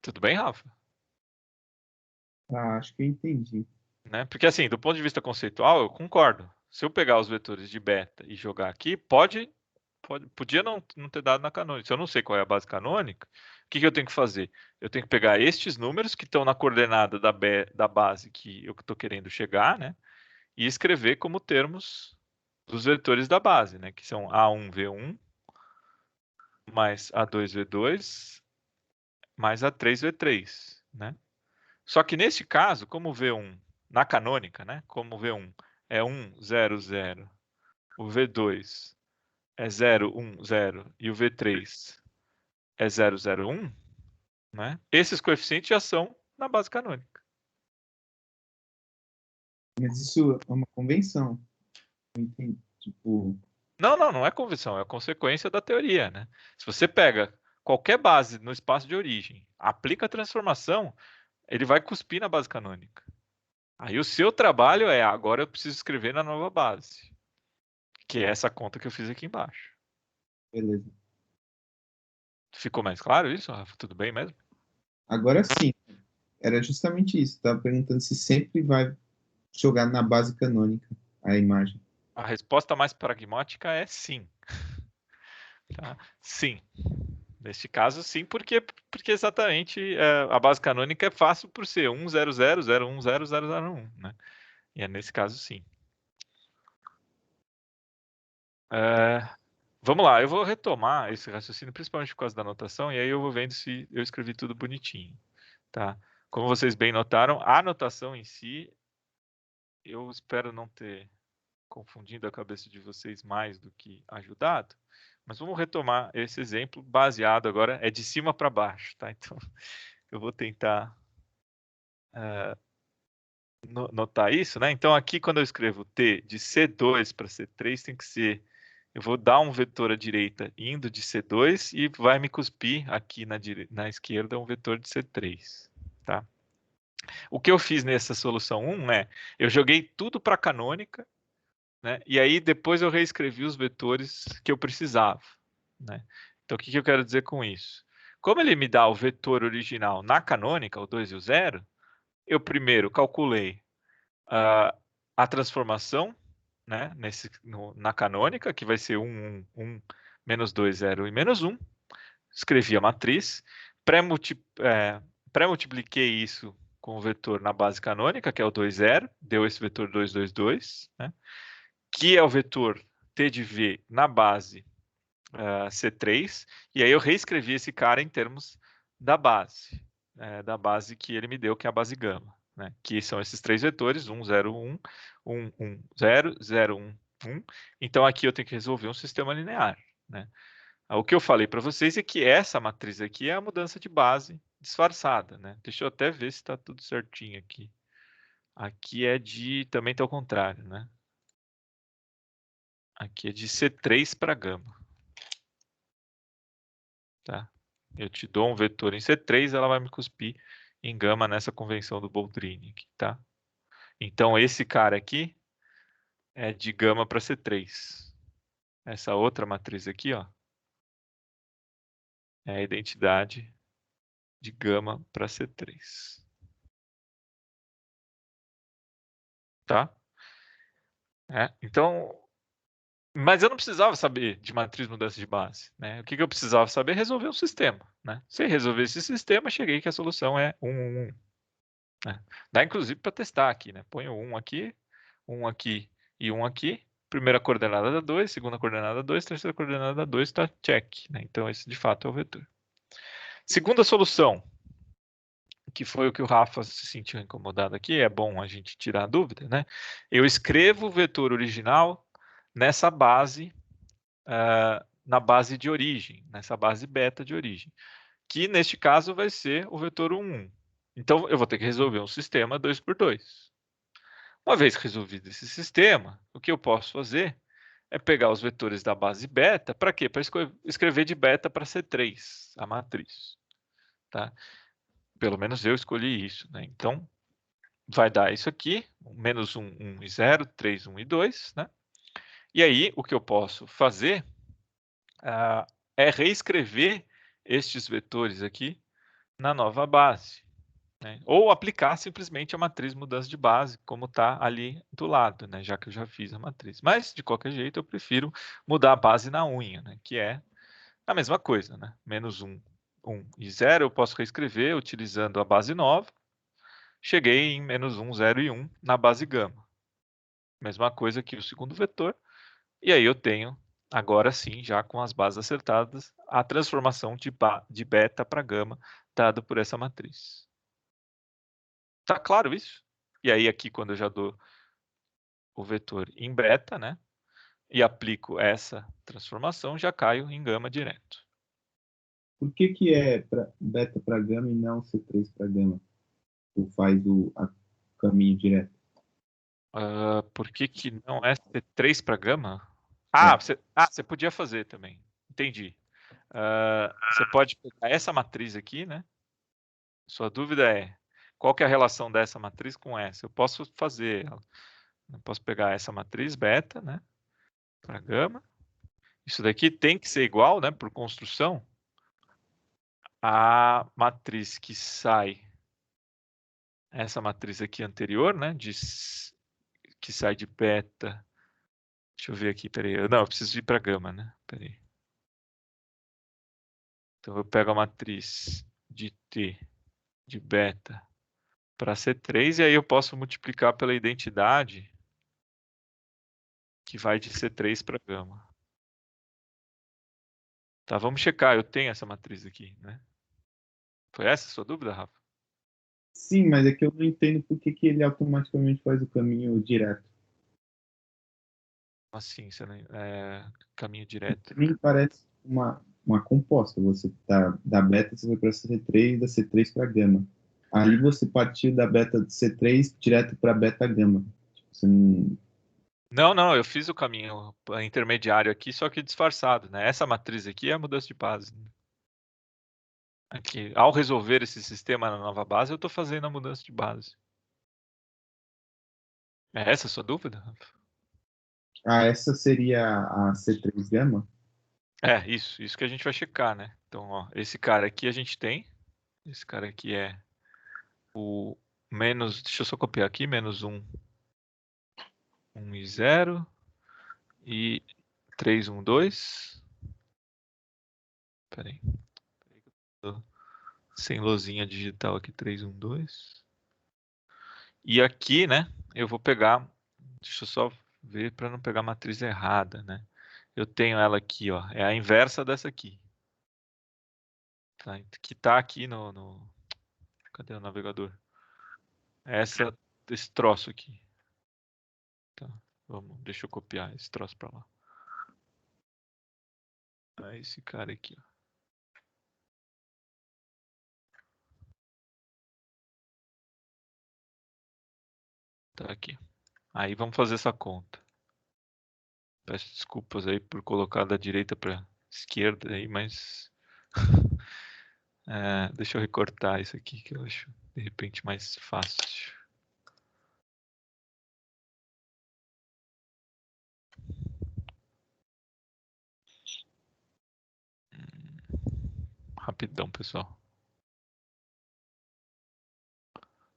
Tudo bem, Rafa? Acho que eu entendi. Né? Porque assim, do ponto de vista conceitual, eu concordo. Se eu pegar os vetores de beta e jogar aqui, podia não ter dado na canônica. Se eu não sei qual é a base canônica, o que eu tenho que fazer? Eu tenho que pegar estes números que estão na coordenada da base que eu estou querendo chegar, né? E escrever como termos dos vetores da base, né? Que são A1V1 mais A2V2 mais A3V3, né? Só que neste caso, como o V1 na canônica, né? Como o V1 é 1, 0, 0, o V2 é 0, 1, 0 e o V3 é 0, 0, 1, né? Esses coeficientes já são na base canônica. Mas isso é uma convenção. Não entendi. Tipo, Não é convenção, é consequência da teoria, né? Se você pega qualquer base no espaço de origem, aplica a transformação, ele vai cuspir na base canônica. Aí o seu trabalho é, agora eu preciso escrever na nova base, que é essa conta que eu fiz aqui embaixo. beleza. Ficou mais claro isso, Rafa? Tudo bem mesmo? Agora sim, era justamente isso. Estava perguntando se sempre vai jogar na base canônica a imagem. A resposta mais pragmática é sim. Tá? Sim. Neste caso, sim, porque exatamente a base canônica é fácil por ser 1, 0, 0, 0, 1, 0, 0, 0, 1. Né? E é nesse caso, sim. Vamos lá, eu vou retomar esse raciocínio, principalmente por causa da anotação, e aí eu vou vendo se eu escrevi tudo bonitinho. Tá? Como vocês bem notaram, a anotação em si, eu espero não ter confundindo a cabeça de vocês mais do que ajudado, mas vamos retomar esse exemplo baseado agora, é de cima para baixo, tá? Então, eu vou tentar notar isso, né? Então, aqui quando eu escrevo T de C2 para C3, tem que ser, eu vou dar um vetor à direita indo de C2 e vai me cuspir aqui na esquerda um vetor de C3, tá? O que eu fiz nessa solução 1 é, eu joguei tudo para a canônica, né? E aí depois eu reescrevi os vetores que eu precisava, né? Então o que eu quero dizer com isso? Como ele me dá o vetor original na canônica, o 2 e o 0, eu primeiro calculei a transformação, né, na canônica, que vai ser 1, 1, 1, menos 2, 0 e menos 1. Escrevi a matriz, pré-multipliquei isso com o vetor na base canônica, que é o 2, 0, deu esse vetor 2, 2, 2, né? Que é o vetor T de V na base C3, e aí eu reescrevi esse cara em termos da base que ele me deu, que é a base gama, né? Que são esses três vetores, 1, 0, 1, 1, 1, 0, 0, 1, 1. Então aqui eu tenho que resolver um sistema linear, né? O que eu falei para vocês é que essa matriz aqui é a mudança de base disfarçada, né? Deixa eu até ver se está tudo certinho aqui. Aqui também está ao contrário, né? Aqui é de C3 para gama. Tá? Eu te dou um vetor em C3, ela vai me cuspir em gama nessa convenção do Boldrini. Aqui, tá? Então, esse cara aqui é de gama para C3. Essa outra matriz aqui, ó, é a identidade de gama para C3. Tá? Então, mas eu não precisava saber de matriz mudança de base, né? O que eu precisava saber? Resolver um sistema, né? Se resolver esse sistema, cheguei que a solução é 1, 1, 1. Né? Dá inclusive para testar aqui, né? Ponho 1 aqui e 1 aqui. Primeira coordenada dá 2, segunda coordenada dá 2, terceira coordenada dá 2, está check, né? Então esse de fato é o vetor. Segunda solução, que foi o que o Rafa se sentiu incomodado aqui, é bom a gente tirar a dúvida, né? Eu escrevo o vetor original nessa base, na base de origem, nessa base beta de origem, que neste caso vai ser o vetor 1, 1. Então eu vou ter que resolver um sistema 2 por 2. Uma vez resolvido esse sistema, o que eu posso fazer é pegar os vetores da base beta, para quê? Para escrever de beta para C3, a matriz. Tá? Pelo menos eu escolhi isso. Né? Então, vai dar isso aqui, menos 1, 1 e 0, 3, 1 e 2. Né? E aí, o que eu posso fazer é reescrever estes vetores aqui na nova base. Né? Ou aplicar simplesmente a matriz mudança de base, como está ali do lado, né? Já que eu já fiz a matriz. Mas, de qualquer jeito, eu prefiro mudar a base na unha, né? Que é a mesma coisa. Né? Menos 1, 1 e 0 eu posso reescrever utilizando a base nova. Cheguei em menos 1, 0 e 1 na base gama. Mesma coisa que o segundo vetor. E aí eu tenho, agora sim, já com as bases acertadas, a transformação de beta para gama dada por essa matriz. Tá claro isso? E aí aqui, quando eu já dou o vetor em beta, né? E aplico essa transformação, já caio em gama direto. Por que é beta para gama e não C3 para gama? Ou faz o caminho direto? Por que não é C3 para gama? Ah, você podia fazer também. Entendi. Você pode pegar essa matriz aqui, né? Sua dúvida é qual que é a relação dessa matriz com essa? Eu posso fazer. Eu posso pegar essa matriz beta, né? Para gama. Isso daqui tem que ser igual, né? Por construção, a matriz que sai. Essa matriz aqui anterior, né? Que sai de beta. Deixa eu ver aqui, peraí. Não, eu preciso ir para gama, né? Peraí. Então eu pego a matriz de T de beta para C3 e aí eu posso multiplicar pela identidade que vai de C3 para gama. Tá, vamos checar. Eu tenho essa matriz aqui, né? Foi essa a sua dúvida, Rafa? Sim, mas é que eu não entendo por que ele automaticamente faz o caminho direto. Assim, caminho direto. Para mim parece uma composta. Você da beta, você foi para C3 e da C3 para gama. Ali você partiu da beta C3 direto para beta gama. Tipo, você Não, eu fiz o caminho intermediário aqui, só que disfarçado, né? Essa matriz aqui é a mudança de base. Né? Aqui, ao resolver esse sistema na nova base, eu estou fazendo a mudança de base. É essa a sua dúvida, Rafa? essa seria a C3 gama? É, isso que a gente vai checar, né? Então, ó, esse cara aqui a gente tem. Esse cara aqui é o menos, deixa eu só copiar aqui, menos 1, 1 e 0 e 3, 1, 2. Peraí. Sem lozinha digital aqui, 3, 1, 2. E aqui, né, eu vou pegar, deixa eu só ver para não pegar a matriz errada, né? Eu tenho ela aqui, ó, é a inversa dessa aqui. Tá? Que tá aqui cadê o navegador? Esse troço aqui. Tá, deixa eu copiar esse troço para lá. Esse cara aqui, ó. Tá aqui. Aí vamos fazer essa conta. Peço desculpas aí por colocar da direita para esquerda aí, mas deixa eu recortar isso aqui que eu acho de repente mais fácil. Rapidão, pessoal.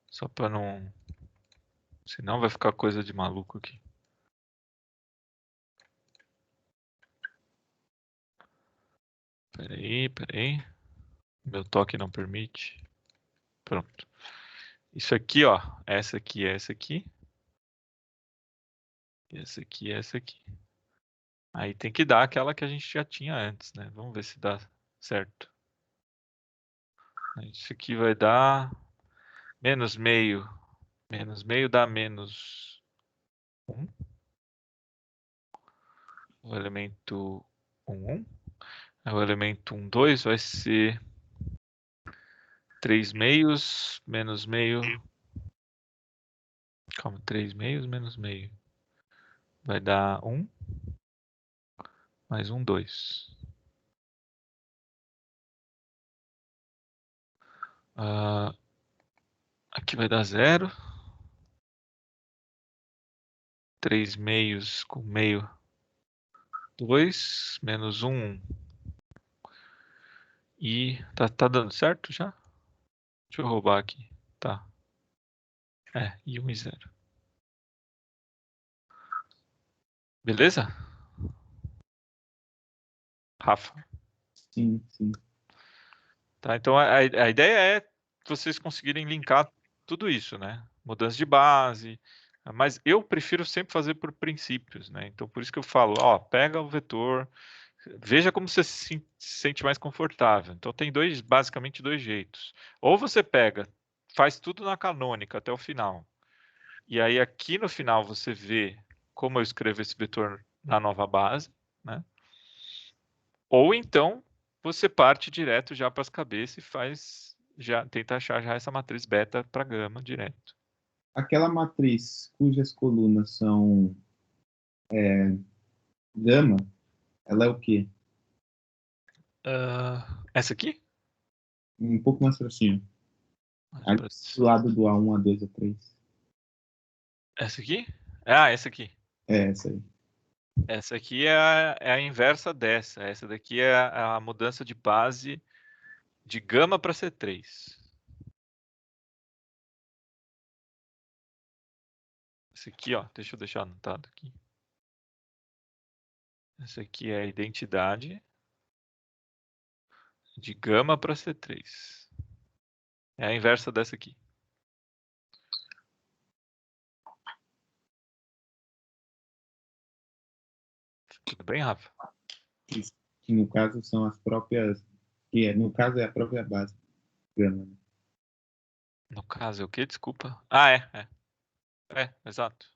Só para não... Senão vai ficar coisa de maluco aqui. Peraí. Meu toque não permite. Pronto. Isso aqui, ó. Essa aqui é essa aqui. E essa aqui é essa aqui. Aí tem que dar aquela que a gente já tinha antes, né? Vamos ver se dá certo. Isso aqui vai dar menos meio. Menos meio dá menos 1. O elemento 1. O elemento 1, 2 vai ser 3 meios menos meio. Calma, 3 meios menos meio. Vai dar 1. Mais 1, 2. Aqui vai dar 0. 3 meios com meio. 2. Menos 1. E tá dando certo já? Deixa eu roubar aqui. Tá. E 1 e 0. Beleza? Rafa. Sim. Tá, então a ideia é vocês conseguirem linkar tudo isso, né? Mudança de base, mas eu prefiro sempre fazer por princípios, né? Então por isso que eu falo, ó, pega o vetor, veja como você se sente mais confortável. Então tem basicamente dois jeitos. Ou você pega, faz tudo na canônica até o final, E aí aqui no final você vê como eu escrevo esse vetor na nova base, né? Ou então você parte direto já para as cabeças e tenta achar já essa matriz beta para gama direto. Aquela matriz cujas colunas são gama, ela é o quê? Essa aqui? Um pouco mais para cima. Ali do lado do A1, A2, A3. Essa aqui? Ah, essa aqui. É, essa aí. Essa aqui é a inversa dessa. Essa daqui é a mudança de base de gama para C3. Esse aqui, ó, deixa eu deixar anotado aqui. Essa aqui é a identidade de gama para C3. É a inversa dessa aqui. Tudo bem, Rafa? Isso, que no caso são as próprias, no caso é a própria base gama, né? No caso é o quê? Desculpa. Ah, é, exato.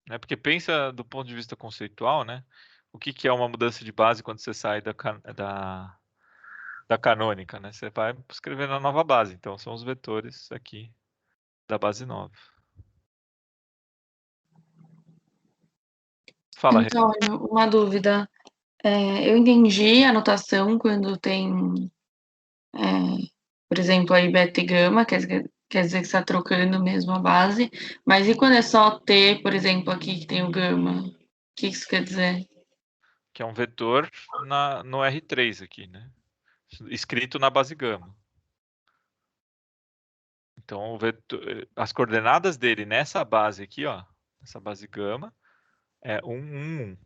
Né? Porque pensa do ponto de vista conceitual, né? O que é uma mudança de base quando você sai da canônica, né? Você vai escrever na nova base. Então, são os vetores aqui da base nova. Fala, Rê. Antônio, uma dúvida. Eu entendi a notação quando tem, por exemplo, aí beta e gama, quer dizer que você está trocando mesmo a base, mas e quando é só T, por exemplo, aqui que tem o gama? O que isso quer dizer? Que é um vetor no R3 aqui, né? Escrito na base gama. Então, as coordenadas dele nessa base aqui, ó, essa base gama, é 1, 1, 1.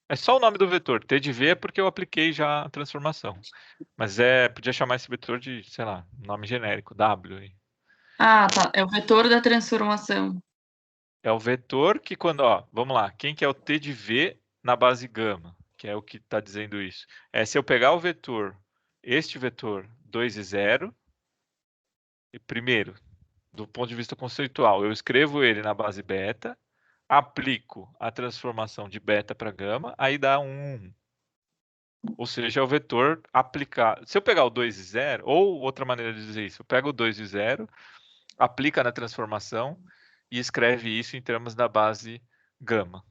É só o nome do vetor. T de V é porque eu apliquei já a transformação. Mas podia chamar esse vetor de, sei lá, nome genérico, W. Aí. Ah, tá. É o vetor da transformação. É o vetor que quando, ó, vamos lá, quem que é o T de V na base gama? Que é o que está dizendo isso. Se eu pegar o vetor, este vetor 2 e 0, e primeiro, do ponto de vista conceitual, eu escrevo ele na base beta, aplico a transformação de beta para gama, aí dá 1. Ou seja, é o vetor aplicado. Se eu pegar o 2 e 0, ou outra maneira de dizer isso, eu pego o 2 e 0, aplica na transformação e escreve isso em termos da base gama.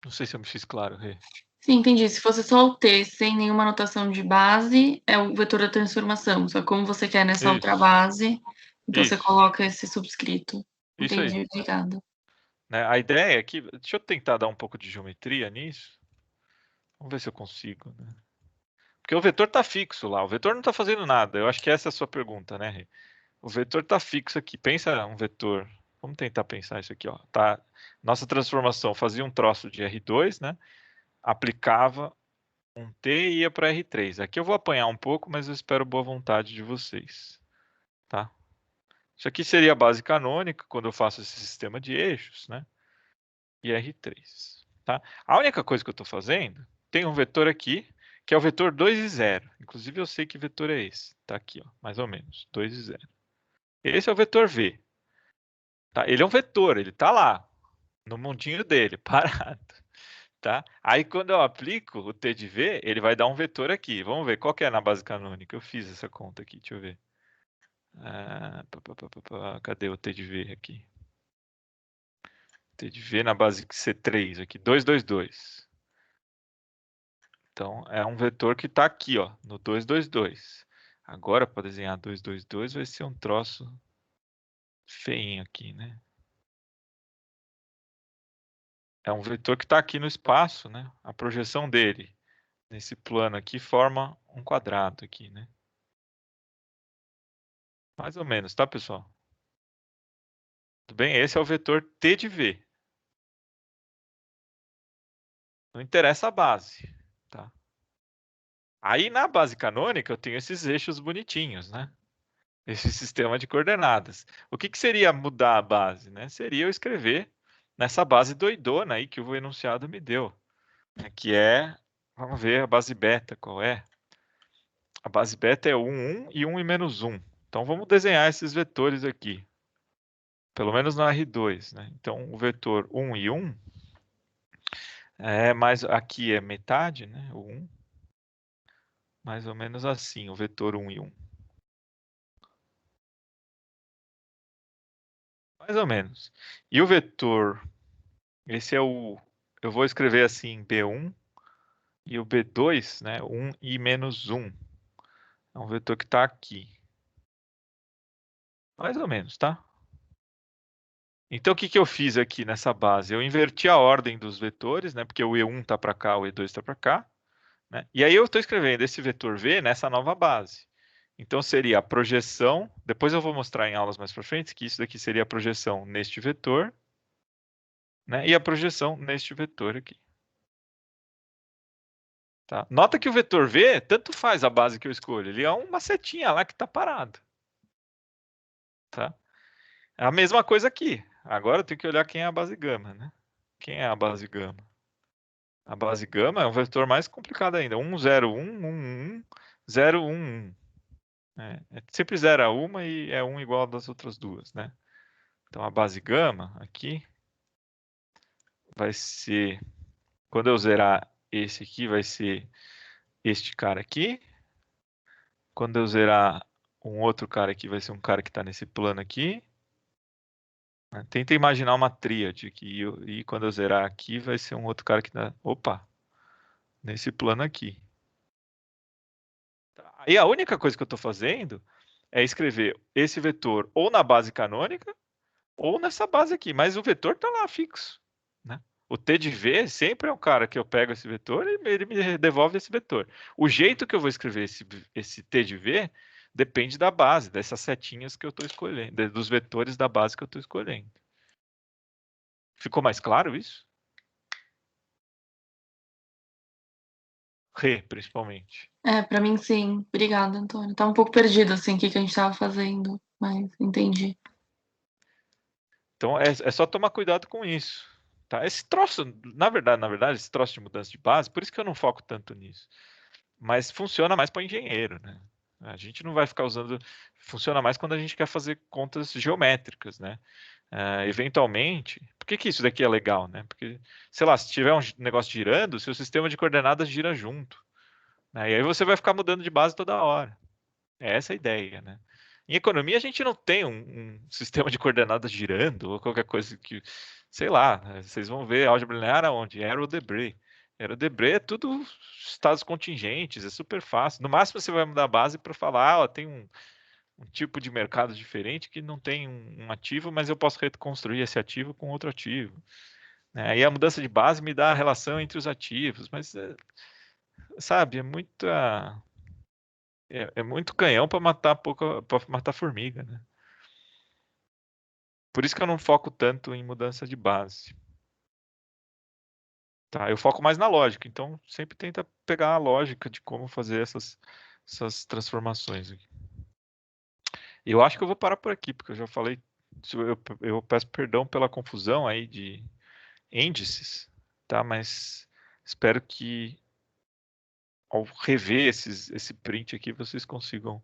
Não sei se eu me fiz claro, Rê. Sim, entendi. Se fosse só o T sem nenhuma notação de base, é o vetor da transformação. Só como você quer nessa outra Isso. base, então você Isso. coloca esse subscrito. Isso aí. Entendi, obrigada. Né? A ideia é que... Deixa eu tentar dar um pouco de geometria nisso. Vamos ver se eu consigo. Né? Porque o vetor está fixo lá. O vetor não está fazendo nada. Eu acho que essa é a sua pergunta, né, Rê? O vetor está fixo aqui. Pensa um vetor. Vamos tentar pensar isso aqui. Ó. Tá. Nossa transformação fazia um troço de R2, né? Aplicava um T e ia para R3. Aqui eu vou apanhar um pouco, mas eu espero boa vontade de vocês. Tá? Isso aqui seria a base canônica, quando eu faço esse sistema de eixos, né? E R3. Tá? A única coisa que eu estou fazendo, tem um vetor aqui, que é o vetor 2 e 0. Inclusive eu sei que vetor é esse. Está aqui, ó, mais ou menos, 2 e 0. Esse é o vetor V. Tá? Ele é um vetor, ele está lá, no mundinho dele, parado. Tá? Aí quando eu aplico o T de V, ele vai dar um vetor aqui. Vamos ver, qual que é na base canônica? Eu fiz essa conta aqui, deixa eu ver. Cadê o T de V aqui? T de V na base C3 aqui, 2, 2, 2. Então, é um vetor que está aqui, ó, no 2, 2, 2. Agora, para desenhar 2, 2, 2, vai ser um troço feinho aqui, né? É um vetor que está aqui no espaço, né? A projeção dele nesse plano aqui forma um quadrado aqui, né? Mais ou menos, tá, pessoal? Tudo bem? Esse é o vetor T de V. Não interessa a base, tá? Aí, na base canônica, eu tenho esses eixos bonitinhos, né? Esse sistema de coordenadas. O que seria mudar a base, né? Seria eu escrever nessa base doidona aí que o enunciado me deu, né? Que é, vamos ver a base beta, qual é? A base beta é 1, 1 e 1 e menos 1. Então vamos desenhar esses vetores aqui. Pelo menos no R2, né? Então o vetor 1 e 1 mais aqui é metade, né? O 1. Mais ou menos assim, o vetor 1 e 1. Mais ou menos. E o vetor, esse é o, eu vou escrever assim, B1, e o B2, né, 1 e menos 1. É um vetor que está aqui. Mais ou menos, tá? Então, o que que eu fiz aqui nessa base? Eu inverti a ordem dos vetores, né, porque o E1 está para cá, o E2 está para cá. Né? E aí eu estou escrevendo esse vetor V nessa nova base. Então, seria a projeção, depois eu vou mostrar em aulas mais para frente, que isso daqui seria a projeção neste vetor, né, e a projeção neste vetor aqui. Tá? Nota que o vetor V, tanto faz a base que eu escolho, ele é uma setinha lá que está parado. Tá? É a mesma coisa aqui. Agora eu tenho que olhar quem é a base gama. Né? Quem é a base gama? A base gama é um vetor mais complicado ainda. 1, 0, 1, 1, 1, 0, 1, 1. É sempre 0 a uma e é 1 igual das outras duas. Né? Então a base gama aqui vai ser, quando eu zerar esse aqui, vai ser este cara aqui. Quando eu zerar um outro cara aqui, vai ser um cara que está nesse plano aqui. Tenta imaginar uma tríade aqui. E quando eu zerar aqui, vai ser um outro cara que está... Opa! Nesse plano aqui. Tá. E a única coisa que eu estou fazendo é escrever esse vetor ou na base canônica ou nessa base aqui. Mas o vetor está lá fixo. Né? O T de V sempre é um cara que eu pego esse vetor e ele me devolve esse vetor. O jeito que eu vou escrever esse T de V depende da base, dessas setinhas que eu estou escolhendo, dos vetores da base que eu estou escolhendo. Ficou mais claro isso? Rê, principalmente. Para mim sim. Obrigada, Antônio. Tá um pouco perdido, assim, o que a gente tava fazendo, mas entendi. Então é só tomar cuidado com isso. Tá? Esse troço, na verdade, esse troço de mudança de base, por isso que eu não foco tanto nisso. Mas funciona mais para engenheiro, né? A gente não vai ficar usando. Funciona mais quando a gente quer fazer contas geométricas, né? Eventualmente, por que isso daqui é legal, né? Porque, sei lá, se tiver um negócio girando, seu sistema de coordenadas gira junto. Né? E aí você vai ficar mudando de base toda hora. É essa a ideia, né? Em economia, a gente não tem um sistema de coordenadas girando ou qualquer coisa que, sei lá, vocês vão ver álgebra linear aonde? Aerodebris. Aerodebris é tudo estados contingentes, é super fácil. No máximo, você vai mudar a base para falar, ó, tem um tipo de mercado diferente que não tem um ativo, mas eu posso reconstruir esse ativo com outro ativo. Né? Aí a mudança de base me dá a relação entre os ativos, mas, sabe, é muito canhão para matar formiga, né? Por isso que eu não foco tanto em mudança de base. Tá? Eu foco mais na lógica, então sempre tenta pegar a lógica de como fazer essas transformações aqui. Eu acho que eu vou parar por aqui, porque eu já falei, eu peço perdão pela confusão aí de índices, tá? Mas espero que ao rever esse print aqui, vocês consigam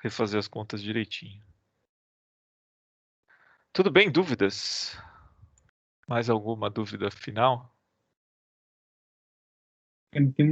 refazer as contas direitinho. Tudo bem? Dúvidas? Mais alguma dúvida final? Tem uma